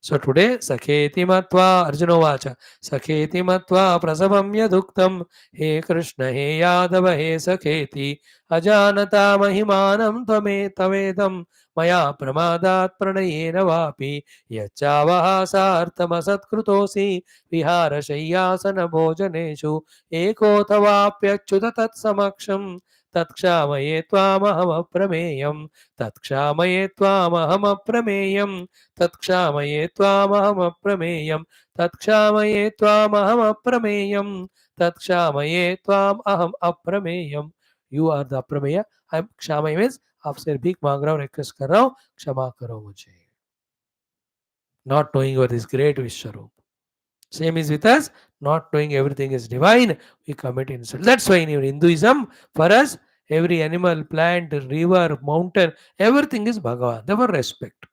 So today, Sakheti Matva, Arjuna Vacha, Sakheti Matva, Prasabam Yaduktam, He Krishna, He Yadava, He Sakheti, Ajanata Mahimanam Tame Tavedam, Maya Pramadat Pranayena Vapi, Yachavaha Sartama Satkrutosi, Vihara Shayyasana Bhojaneshu, Eko Tavapyachyuta Tat Samaksham, Tatkshamaya Tvamaham Tatkshamaya Tvamaham तत्क्षामये त्वामहमप्रमेयं तत्क्षामये त्वामहमप्रमेयं तत्क्षामये त्वाम अहम अप्रमेयम. You are the अप्रमेय. I am क्षामय means आपसे भीख मांग रहा हूँ, रिक्वेस्ट कर रहा हूँ, क्षमा करो मुझे. Not knowing what is great Vishwarup. Same is with us. Not knowing everything is divine, we commit insult. That's why in Hinduism, for us, every animal, plant, river, mountain, everything is Bhagavan. They were respect.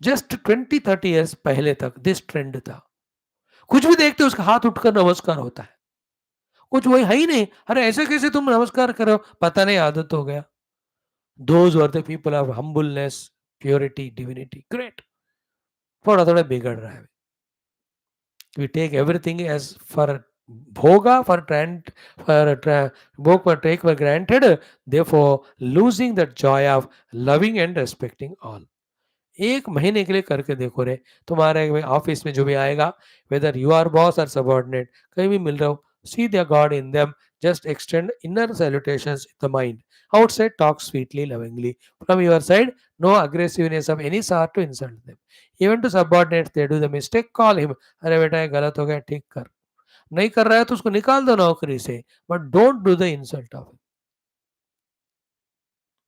Just 20-30 years पहले तक this trend था. कुछ भी देखते उसका हाथ उठकर नमस्कार होता है. कुछ वही है ही नहीं. अरे ऐसे कैसे तुम नमस्कार करो? पता नहीं, आदत हो गया. Those were the people of humbleness, purity, divinity. Great. थोड़ा थोड़ा बिगड़ रहा है. We take everything as for भोगा, for trend, for for take for granted, therefore losing the joy of loving and respecting all. एक महीने के लिए करके देखो रे. तुम्हारे ऑफिस में जो भी आएगा, वेदर यू आर बॉस और सबॉर्डिनेट, कहीं भी मिल रहा हो, सी the God in them. Just extend inner salutations in the mind. Outside, talk sweetly, lovingly. From your side, no aggressiveness of any sort to insult them. Even to subordinates, they do the mistake, call him. अरे बेटा ये गलत हो गया, ठीक कर. नहीं कर रहा है तो उसको निकाल दो नौकरी से. But don't do the insult of him.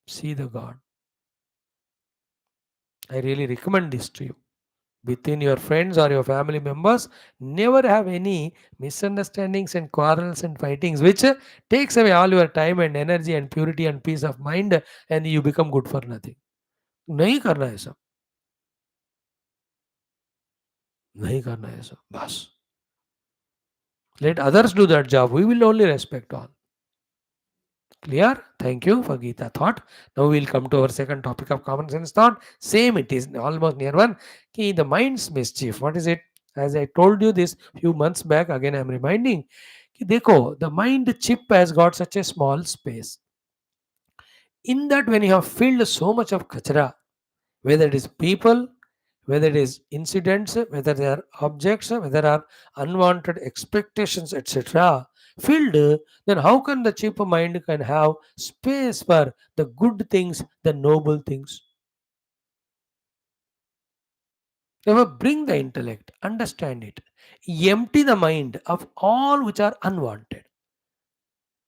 See the God. I really recommend this to you. Within your friends or your family members, never have any misunderstandings and quarrels and fightings, which takes away all your time and energy and purity and peace of mind, and you become good for nothing. नहीं करना है सब. नहीं करना है सब. बस. Let others do that job. We will only respect all. Clear? Thank you for Geetha thought. Now we'll come to our second topic of common sense thought. Same, it is almost near one. Ki the mind's mischief. What is it? As I told you this few months back, again I am reminding. Ki dekho, the mind chip has got such a small space. In that, when you have filled so much of kachra, whether it is people, whether it is incidents, whether they are objects, whether are unwanted expectations, etc., filled, then how can the cheap mind can have space for the good things, the noble things? Never bring the intellect, understand it, empty the mind of all which are unwanted.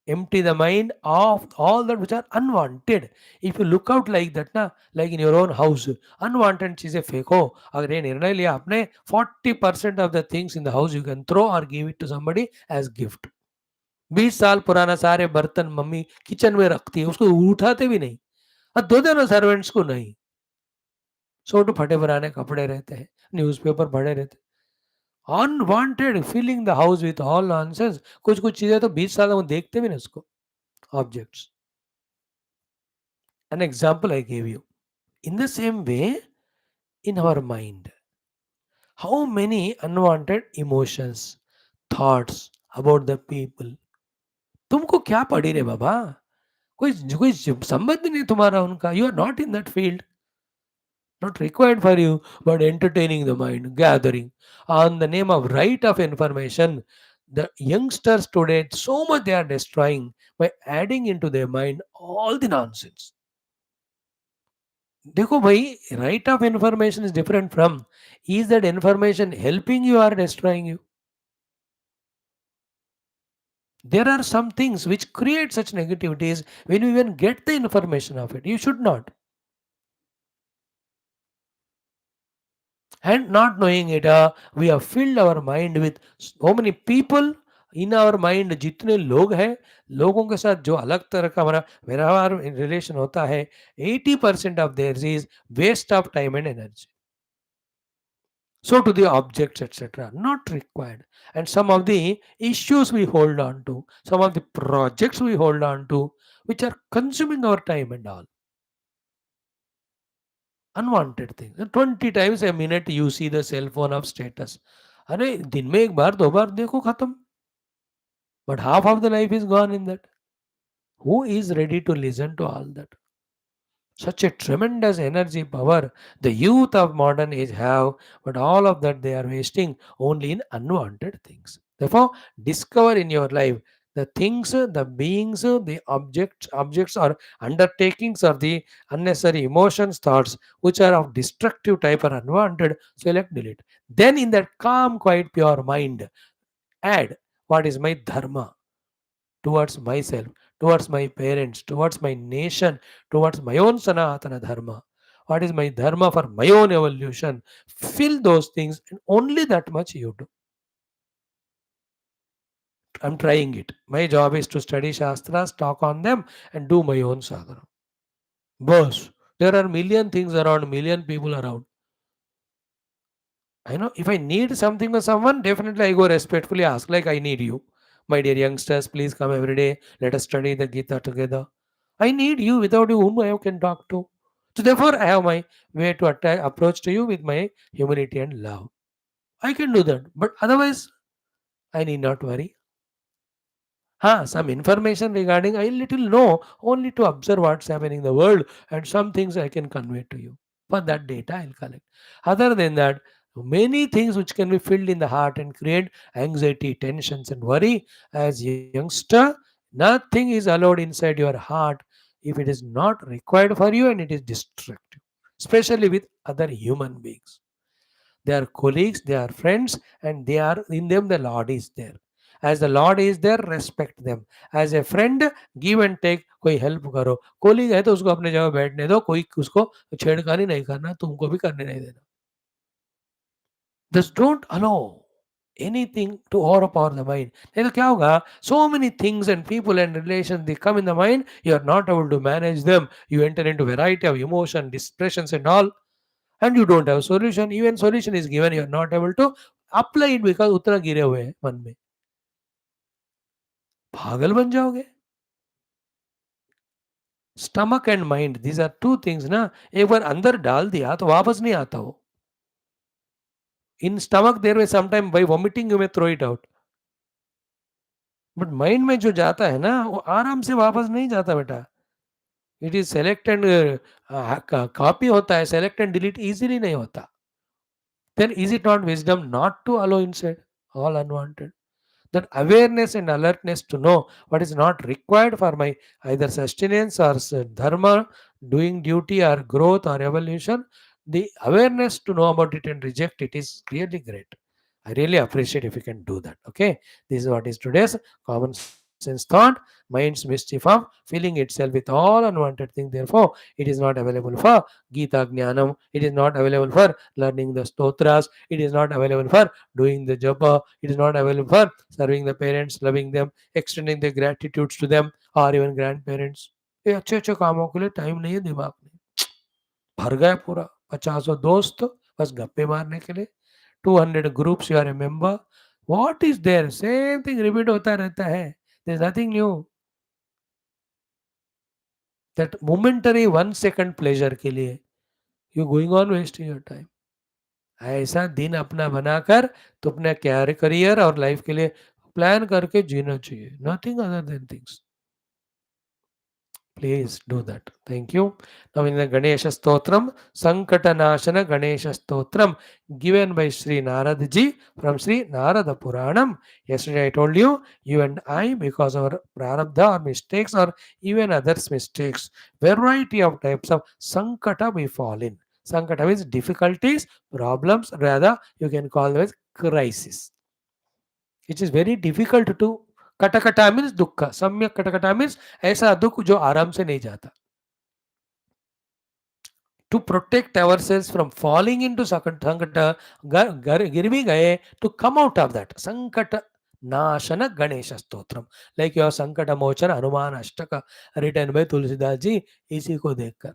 Empty the mind of all that which are unwanted. If you look out like that ना, like in your own house, unwanted चीजें फेंको. अगर ये निर्णय लिया आपने, 40% of the things in the house you can throw or give it to somebody as gift. 20 साल पुराना सारे बर्तन मम्मी किचन में रखती है, उसको उठाते भी नहीं, और दो देना सर्वेंट्स को नहीं. छोटू फटे पुराने कपड़े रहते हैं, न्यूज़पेपर पड़े रहते हैं. Unwanted, filling the house with all nonsense. कुछ कुछ चीजें तो 20 साल में देखते भी नहीं उसको. Objects. An example I gave you. In the same way, in our mind, how many unwanted emotions, thoughts about the people. तुमको क्या पड़ी रे बाबा? कोई कोई संबंध नहीं तुम्हारा उनका. You are not in that field. Not required for you, but entertaining the mind, gathering. On the name of right of information, the youngsters today, so much they are destroying by adding into their mind all the nonsense. देखो भाई, right of information is different from is that information helping you or destroying you. There are some things which create such negativities when you even get the information of it. You should not. And not knowing it, we have filled our mind with so many people in our mind जितने लोग हैं, लोगों के साथ जो अलग तरह का हमारा व्यवहार रिलेशन होता है, 80% of there is waste of time and energy. So to the objects, etc., not required. And some of the issues we hold on to, some of the projects we hold on to, which are consuming our time and all. Unwanted things. 20 times a minute you see the cell phone of status. अरे दिन में एक बार दो बार देखो खत्म. But half of the life is gone in that. Who is ready to listen to all that? Such a tremendous energy power the youth of modern age have, but all of that they are wasting only in unwanted things. Therefore, discover in your life the things, the beings, the objects or undertakings or the unnecessary emotions, thoughts which are of destructive type or unwanted, select delete. Then in that calm, quiet, pure mind, add what is my dharma towards myself, towards my parents, towards my nation, towards my own Sanatana Dharma. What is my dharma for my own evolution? Fill those things, and only that much you do. I'm trying it. My job is to study Shastras, talk on them, and do my own sadhana. Boss, there are million things around, million people around. I know if I need something or someone, definitely I go respectfully ask, like, I need you. My dear youngsters, please come every day. Let us study the Gita together. I need you. Without you, whom I can talk to? So therefore, I have my way to approach to you with my humility and love. I can do that. But otherwise, I need not worry. Some information regarding I little know only to observe what's happening in the world, and some things I can convey to you. For that data I'll collect. Other than that, many things which can be filled in the heart and create anxiety, tensions, and worry. As youngster, nothing is allowed inside your heart if it is not required for you and it is destructive, especially with other human beings. They are colleagues, they are friends, and they are in them the Lord is there. As the Lord is there, respect them. As a friend, give and take. कोई help करो. Colleague है तो उसको अपने जगह बैठने दो. कोई उसको छेड़खानी नहीं करना, तुमको भी करने नहीं देना. Just don't allow anything to overpower the mind. नहीं तो क्या होगा? So many things and people and relations they come in the mind. You are not able to manage them. You enter into variety of emotion, depressions and all, and you don't have solution. Even solution is given, you are not able to apply it because उतना गिरे हुए हैं मन में. पागल बन जाओगे. Stomach and mind, these are two things ना. एक बार अंदर डाल दिया तो वापस नहीं आता वो. इन स्टमक देर में समटाइम बाय वॉमिटिंग यू में throw it out. But mind में जो जाता है ना वो आराम से वापस नहीं जाता बेटा. It is select and copy होता है. सेलेक्ट एंड डिलीट इजीली नहीं होता. Then is it not wisdom not to allow inside all unwanted? That awareness and alertness to know what is not required for my either sustenance or dharma, doing duty or growth or evolution, the awareness to know about it and reject it is really great. I really appreciate if you can do that. Okay, this is what is today's common sense thought. Mind's mischief of filling itself with all unwanted things. Therefore, it is not available for Gita Jnanam. It is not available for learning the stotras. It is not available for doing the japa. It is not available for serving the parents, loving them, extending their gratitudes to them or even grandparents. ये अच्छे अच्छे कामों के लिए time नहीं है दिमाग में. भर गया पूरा. 50 दोस्त बस गप्पे मारने के लिए. 200 groups you are a member. What is there? Same thing repeat होता रहता है. There is nothing new. That momentary 1 second pleasure के लिए you going on wasting your time. ऐसा दिन अपना बनाकर तो अपने करियर और लाइफ के लिए प्लान करके जीना चाहिए. Nothing other than things. Please do that. Thank you. Now in the Ganesha Stotram, Sankatanashana Ganesha Stotram, given by Sri Narad Ji from Sri Narada Puranam. Yesterday I told you, you and I, because of our prarabdha or mistakes or even others' mistakes, variety of types of Sankata we fall in. Sankata means difficulties, problems, rather you can call them as crisis. It is very difficult to कटकटा means दुख. सम्यक कटकटा means ऐसा दुख जो आराम से नहीं जाता. To protect ourselves from falling into sankata, गिर भी गए, to come out of that sankata, Nashana Ganesha Stotram. Like your Sankata Mochana Hanuman Ashtaka written by Tulsidas ji, इसी को देखकर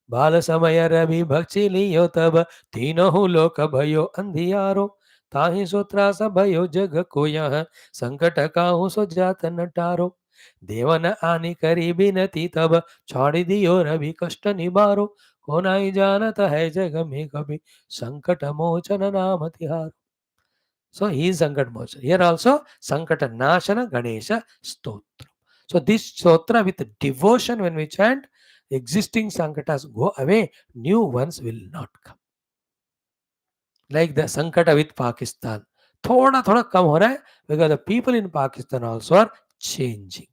बाल समय रवि भक्षी लियो तब तीनों लोक भयो अंधियारो ताहि सो त्रास भयो जग को यह संकट काहू सो जात न टारो देवन आनि करी बिनती तब छोड़ दियो रवि कष्ट निबारो को नाई जानत है जग में कभी संकट मोचन नाम तिहारो. So he is Sankat Mochana. Here also Sankata Nashana Ganesha Stotra. So this stotra with devotion when we chant, existing Sankatas go away, new ones will not come. Like the Sankata with Pakistan. थोड़ा थोड़ा कम हो रहा है because the people in Pakistan also are changing.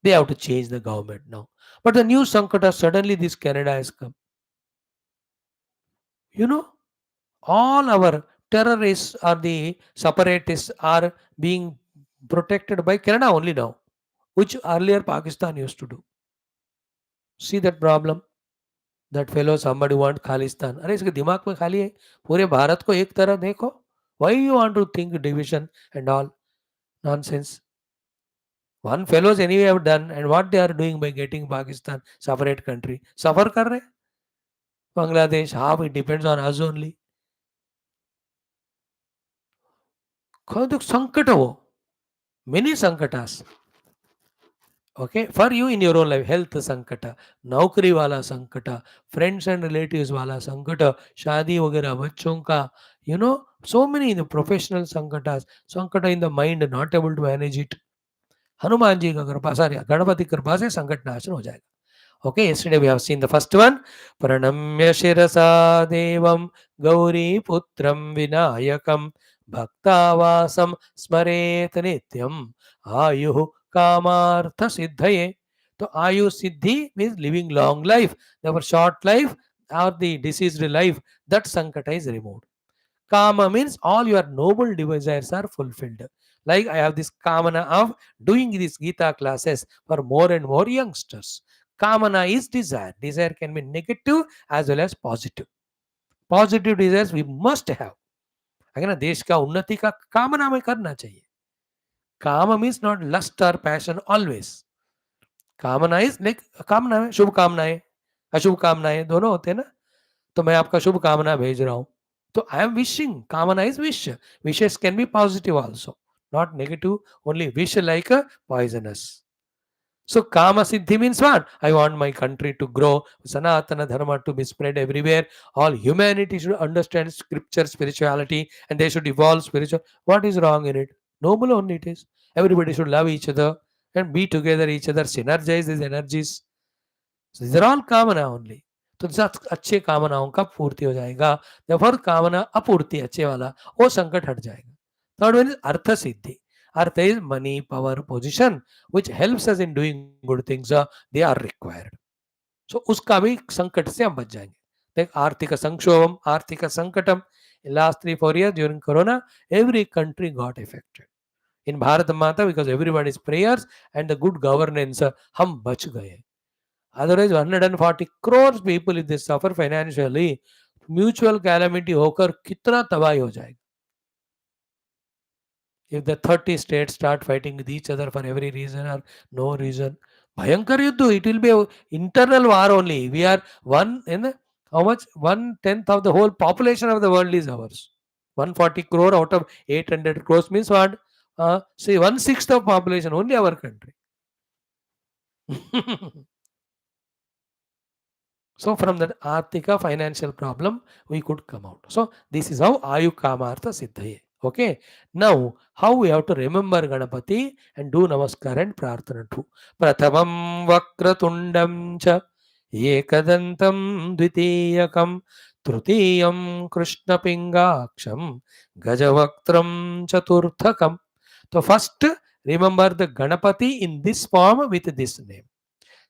They have to change the government now. But the new Sankata, suddenly this Canada has come. You know, all our terrorists or the separatists are being protected by Canada only now, which earlier Pakistan used to do. See that problem? That fellow somebody want Khalistan. अरे इसके दिमाग में खाली है पूरे भारत को एक तरह देखो. Why you want to think division and all nonsense? One fellows anyway have done, and what they are doing by getting Pakistan separate country. Suffer कर रहे. Bangladesh half it depends on us only. संकट हो. Many sankatas. Okay, for you in your own life, health sankata, नौकरी वाला संकट, friends and relatives वाला संकट, शादी वगैरह बच्चों का, you know, so many in the professional sankatas, संकट in the mind, not able to manage it. Hanuman ji का कृपा, sorry, गणपति कृपा से संकट नाशन हो जाएगा. Okay, yesterday we have seen the first one. Pranamya Shirasa Devam Gauri Putram Vinayakam Bhaktavasam Smaret Nityam Ayuh Kamartha Siddhaye. So Ayu Siddhi means living long life. Therefore short life or the diseased life, that Sankata is removed. Kama means all your noble desires are fulfilled. Like I have this kamana of doing these Geetha classes for more and more youngsters. Kamana is desire. Desire can be negative as well as positive. Positive desires we must have. अगर देश का उन्नति का कामना में करना चाहिए. Kama means not lust or passion always. कामना इज लाइक कामना है, शुभ कामनाएं अशुभ कामनाएं दोनों होते हैं ना. तो मैं आपका शुभ कामना भेज रहा हूं. तो आई एम विशिंग. कामना is wish. Wishes can be positive also, not negative. Only wish like a poisonous. So kama siddhi means what? I want my country to grow, sanatana dharma to be spread everywhere, all humanity should understand scripture spirituality, and they should evolve spiritual. What is wrong in it? Noble only it is. Everybody should love each other and be together each other, synergize these energies. So these are all कामना only. तो अच्छे कामनाओं का पूर्ति हो जाएगा. Therefore कामना अपूर्ति अच्छे वाला वो संकट हट जाएगा. Third one is earth Siddhi. Earth is money, power, position, which helps us in doing good things. They are required. So उसका भी संकट से हम बच जाएंगे. Like आर्थिक संक्षोभम, आर्थिक संकटम. In last 3-4 years during Corona, every country got affected. In Bharat Mata, because everybody's prayers and the good governance, हम बच गए. Otherwise 140 crores people if they suffer financially, mutual calamity होकर कितना तबाही हो जाएगा. If the 30 states start fighting with each other for every reason or no reason, भयंकर युद्ध, it will be an internal war only. We are one in how much? 1/10 of the whole population of the world is ours. 140 crore out of 800 crores means what? Say 1/6 of population only our country. So from that arthika financial problem, we could come out. So this is how Ayu Kamartha Siddhaye. Okay. Now, how we have to remember Ganapati and do Namaskar and Prarthana too. Prathamam Vakratundam cha Ekadantam Dvitiyakam Trutiyam Krishna Pingaksham Gajavaktram Chaturthakam. So first, remember the Ganapati in this form with this name.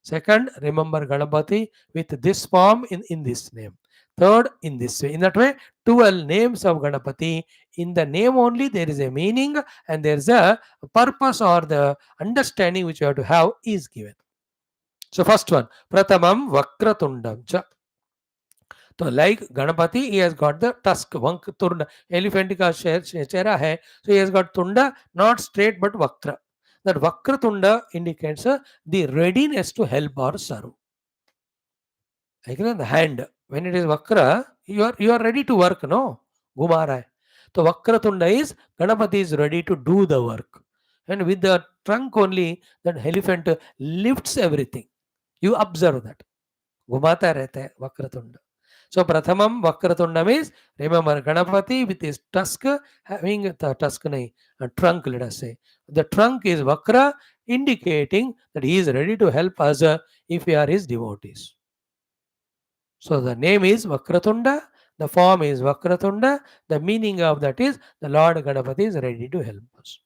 Second, remember Ganapati with this form in this name. Third, in this way. In that way, 12 names of Ganapati. In the name only, there is a meaning and there is a purpose or the understanding which you have to have is given. So, first one, Pratamam Vakratundam cha. तो like Ganapati, he has got the tusk, वंक तुंड, elephant का चेहरा है, so he has got tunda, not straight but vakra. That vakra tunda indicates the readiness to help or serve. Like the hand, when it is vakra, you are ready to work, no? घुमा रहा है. तो वक्र tunda is Ganapati is ready to do the work. And with the trunk only, that elephant lifts everything. You observe that. घुमाता रहता है Vakratunda. So Prathamam Vakratunda means, remember Ganapati with his tusk, having the tusk nahi, a trunk, let us say. The trunk is Vakra, indicating that he is ready to help us if we are his devotees. So the name is Vakratunda, the form is Vakratunda, the meaning of that is the Lord Ganapati is ready to help us.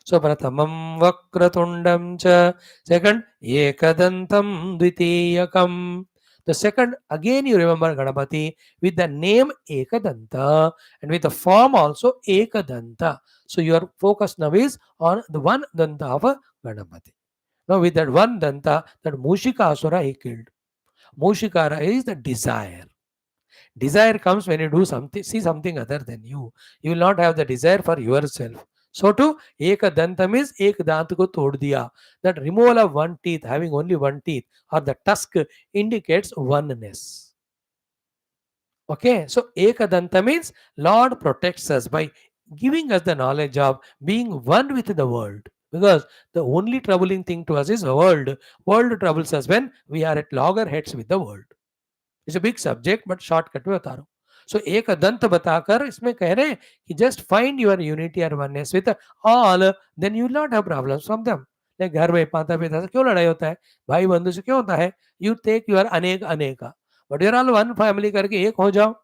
So Pratamam Vakratundam cha, second Ekadantam Dvitiyakam. The second, again you remember Ganapati with the name Ekadanta and with the form also Ekadanta. So your focus now is on the one Danta of Ganapati. Now with that one Danta, that Mushika Asura he killed. Mushikara is the desire. Desire comes when you do something, see something other than you. You will not have the desire for yourself. So to Ekadantam is Ek Dant ko tod diya. That removal of one teeth, having only one teeth or the tusk indicates oneness. Okay, so Ekadanta means Lord protects us by giving us the knowledge of being one with the world. Because the only troubling thing to us is the world. World troubles us when we are at loggerheads with the world. It's a big subject, but shortcut में बता रहा हूँ. So एक दंत बताकर इसमें कह रहे हैं कि just find your unity or oneness with all, then you will not have problems from them. Like घर में माता पिता से क्यों लड़ाई होता है, भाई बंधु से क्यों होता है? You take your अनेक अनेका, but you're all one family करके एक हो जाओ.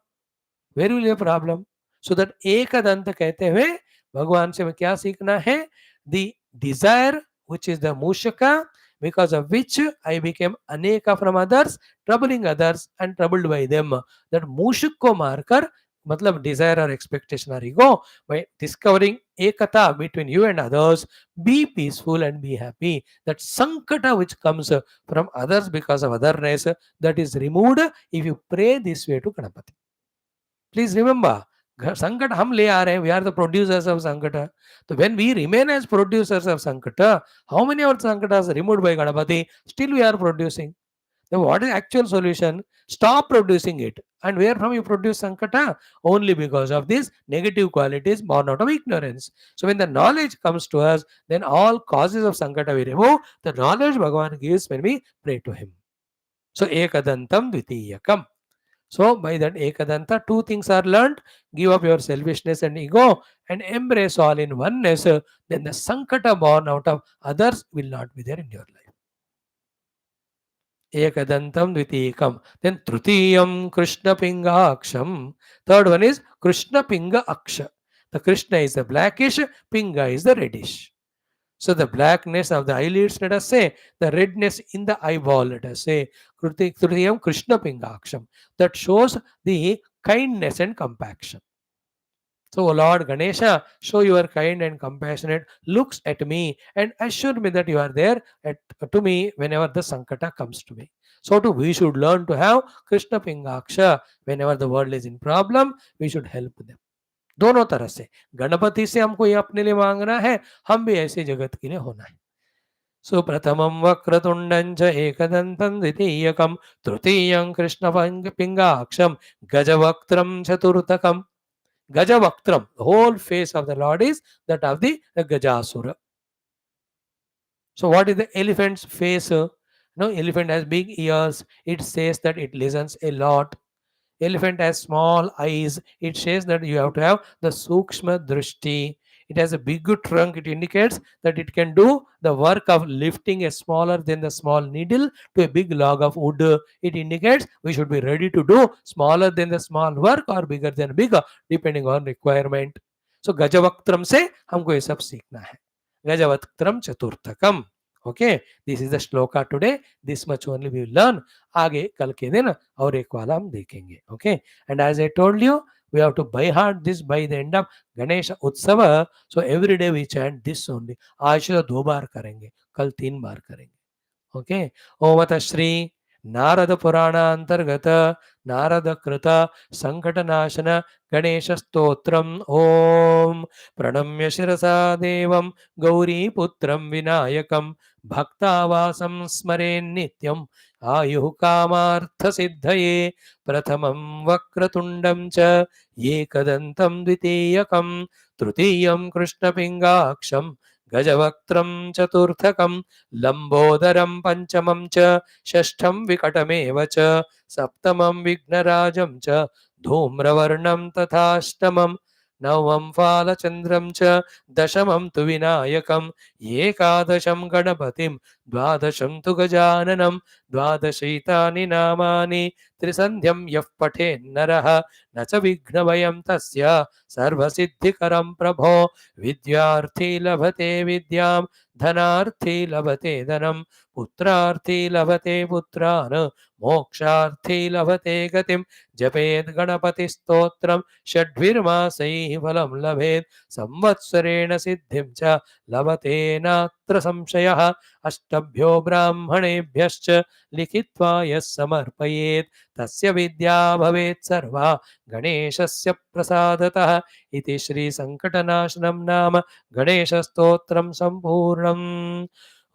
Where will your problem? So that एक दंत कहते हुए भगवान से क्या सीखना है? The desire, which is the mushaka, because of which I became aneka from others, troubling others and troubled by them. That mushak ko markar, matlab desire or expectation or ego, by discovering ekata between you and others, be peaceful and be happy. That sankata which comes from others because of otherness, that is removed if you pray this way to Ganapati. Please remember, संकट हम ले आ रहे हैं. We are the producers of Sankata. So when we remain as producers of Sankata, how many of Sankatas removed by Ganapati? Still we are producing. Then what is actual solution? Stop producing it. And where from you produce Sankata? Only because of these negative qualities born out of ignorance. So when the knowledge comes to us, then all causes of Sankata we remove. The knowledge Bhagavan gives when we pray to him. So Ekadantam Dvitiyakam. So by that Ekadanta, two things are learned. Give up your selfishness and ego and embrace all in oneness. Then the Sankata born out of others will not be there in your life. Ekadantam Dvitiyakam. Then Trutiyam Krishna Pinga Aksham. Third one is Krishna Pinga Aksha. The Krishna is the blackish, Pinga is the reddish. So the blackness of the eyelids, let us say, the redness in the eyeball, let us say, Trutiyam Krishna Pingaksham. That shows the kindness and compassion. So, O Lord Ganesha, show your kind and compassionate looks at me and assure me that you are there to me whenever the Sankata comes to me. So too, we should learn to have Krishna Pingaksha. Whenever the world is in problem, we should help them. दोनों तरह से. गणपति से हमको ये अपने लिए मांगना है, हम भी ऐसे जगत के लिए होना है. सो प्रथमं वक्रतुंडं च एकदन्तं द्वितीयकं तृतीयं कृष्णपिंगाक्षं गजवक्त्रं चतुर्थकं. Gajavaktram, the whole face of the Lord is that of the Gajasura. So what is the elephant's face? No, elephant has big ears. It says that it listens a lot. Elephant has small eyes. It says that you have to have the Sukshma Drishti. It has a big trunk. It indicates that it can do the work of lifting a smaller than the small needle to a big log of wood. It indicates we should be ready to do smaller than the small work or bigger than bigger, depending on requirement. So Gajavaktram से हमको ये सब सीखना है. Gajavaktram Chaturthakam. Okay, this is the shloka today. This much only we will learn. आगे कल के दिन और एक वाला हम देखेंगे. Okay, and as I told you, we have to by heart this by the end of Ganesh Utsava. So every day we chant this only. आज तो 2 बार करेंगे, कल 3 बार करेंगे. Okay, ओम श्री नारद पुराणांतर्गत नारद कृत संकटनाशन गणेश स्तोत्रम ओम प्रणम्य शिरसा देवं गौरीपुत्रं विनायकं भक्तावासं स्मरेन् नित्यं आयुः कामार्थसिद्धये प्रथमं वक्रतुण्डं च एकदन्तं द्वितीयकं तृतीयं कृष्णपिङ्गाक्षं गजवक्त्रं चतुर्थकं लम्बोदरं पञ्चमं च षष्ठं विकटमेव च सप्तमं विघ्नराजं च धूम्रवर्णं तथाष्टमं नवमं फालचन्द्रं च दशमं तु विनायकम् एकादशं गणपतिं द्वादशं तु गजाननं द्वादशैतानि नामानि त्रिसन्ध्यं यः पठेन्नरः न च विघ्नभयं तस्य सर्वसिद्धिकरं प्रभो विद्यार्थी लभते विद्यां धनार्थी लभते धनं पुत्रार्थी लभते पुत्रान् मोक्षार्थी लभते गतिं जपेद् गणपतिस्तोत्रं षड्भिर्मासैः फलं लभेत् संवत्सरेण सिद्धिं च लभते नात्र संशयः अष्टभ्यो ब्राह्मणेभ्यश्च लिखित्वा यः समर्पयेत् तस्य विद्या भवेत् सर्वा गणेशस्य प्रसादतः इति श्री संकटनाशनं नाम गणेशस्तोत्रं सम्पूर्णम्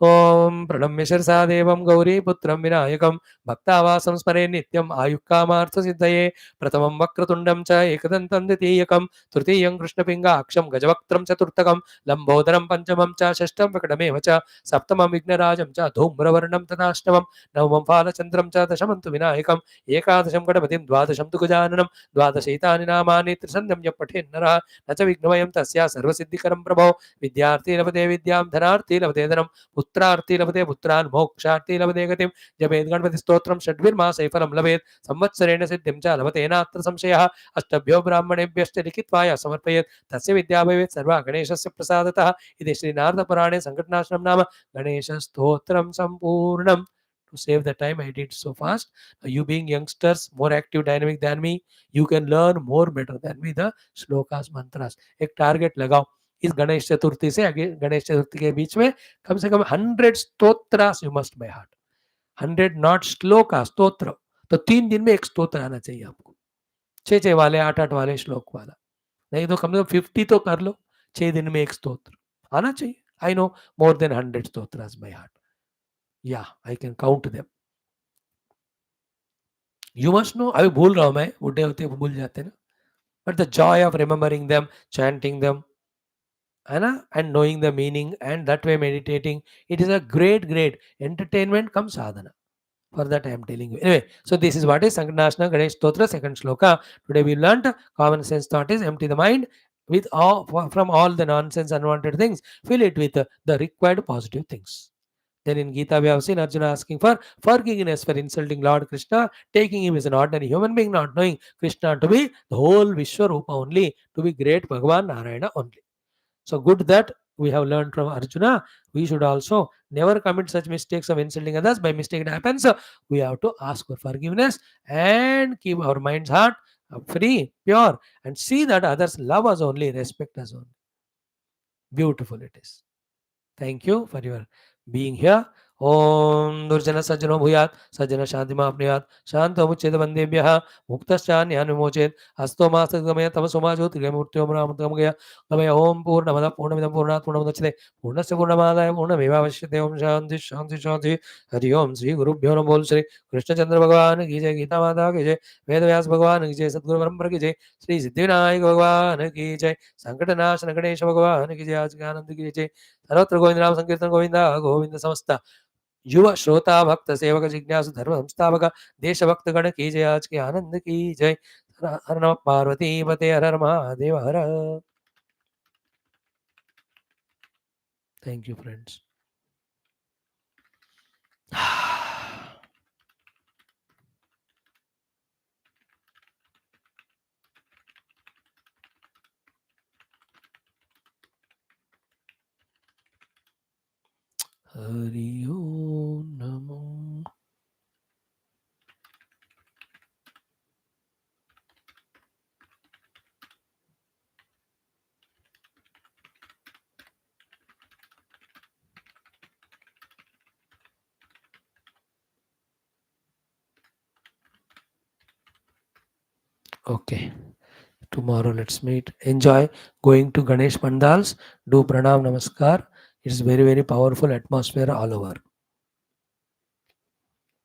ओम प्रणम्य शिरसा देवं गौरीपुत्रं विनायकं भक्तावासं स्मरे नित्यम् आयुक्कामार्थसिद्धये प्रथमं वक्रतुण्डं च एकदन्तं द्वितीयकं तृतीयं कृष्णपिङ्गाक्षं गजवक्त्रं चतुर्थकं लम्बोदरं पञ्चमं च षष्ठं विकटमेव च सप्तमं विघ्नराजं च धूम्रवर्णं तथाष्टमं नवमं फालचन्द्रं च दशमं तु विनायकम् एकादशं गणपतिं द्वादशं तु गजाननं द्वादशैतानि नामानि त्रिसन्ध्यं यः पठेन्नरः न च विघ्नमयं तस्या सर्वसिद्धिकरं प्रभो विद्यार्थी लभते विद्यां धनार्थी लभते धनं पुत्रार्थी लभते पुत्रान् मोक्षार्थी लभते गतिं जपेत् गणपतिस्तोत्रं षड्भिर्मासैः फलं लभेत् संवत्सरेण सिद्धिं च लभतेनात्र संशयः अष्टभ्यो ब्राह्मणेभ्यश्च लिखित्वा यः समर्पयेत् तस्य विद्या भवेत् सर्वा गणेशस्य प्रसादतः इति श्रीनारदपुराणे संकटनाशनं नाम गणेशस्तोत्रं सम्पूर्णम्. To save the time, I did so fast. You being youngsters, more active, dynamic than me, you can learn more better than me the shlokas, mantras. एक टारगेट लगाओ इस गणेश चतुर्थी से आगे गणेश चतुर्थी के बीच में कम से कम 100 स्तोत्रास you must by heart. 100 not श्लोका स्तोत्र. तो 3 दिन में एक स्तोत्र आना चाहिए आपको. 6 वाले 8 वाले श्लोक वाला नहीं तो कम से कम 50 तो कर लो. 6 दिन में एक स्तोत्र आना चाहिए. आई नो मोर देन 100 स्तोत्रास बाय हार्ट. या I can count them. You must know. अभी भूल रहा हूं मैं. बुढ़े होते भूल जाते ना. But the Joy of remembering them, chanting them, है ना, and knowing the meaning and that way meditating, it is a great entertainment come sadhana. For that I am telling you. Anyway, so this is what is Sankatanashana Ganesh Stotra, second shloka. Today we learnt common sense thought is empty the mind with all from all the nonsense, unwanted things. Fill it with the required positive things. Then in Geetha we have seen Arjuna asking for forgiveness for insulting Lord Krishna, taking him as an ordinary human being, not knowing Krishna to be the whole Vishwarupa only, to be great Bhagavan Narayana only. So good that we have learned from Arjuna. We should also never commit such mistakes of insulting others. By mistake it happens. We have to ask for forgiveness and keep our mind's heart free, pure, and see that others love us only, respect us only. Beautiful it is. Thank you for your being here. ओम दुर्जन सज्जनो भूयात् सज्जन शांतिमाप्नुयात् शांतो मुच्येत वन्देभ्यः मुक्तश्चान्यान् विमोचेत् हस्तो मास्तगमय तमसो ज्योतिर्गमूर्त्यो गमय गमय ओम पूर्णमदः पूर्णमिदं पूर्णात् पूर्णमुदच्यते पूर्णस्य पूर्णमादाय पूर्णमेवावशिष्यते ओम शांति शांति शांति. हरि ओम. श्री गुरुभ्यो नमः. बोल श्री कृष्णचंद्र भगवान की जय. गीता माता की जय. वेदव्यास भगवान की जय. सद्गुरु परंपरा की जय. श्री सिद्धिविनायक भगवान की जय. संकटनाशन गणेश भगवान की जय. आज के आनंद की जय. सर्वत्र गोविंद नाम संकीर्तन गोविंदा गोविंद समस्त युवा श्रोता भक्त सेवक जिज्ञासु धर्म संस्थापक देशभक्त गण की जय. आज के आनंद की जय. हर नमः पार्वती पते. हर हर महादेव हर. Thank you friends. Hari Om नमो. Okay. Tomorrow let's meet. Enjoy going to Ganesh Pandals. Do Pranam Namaskar. It's very, very powerful atmosphere all over.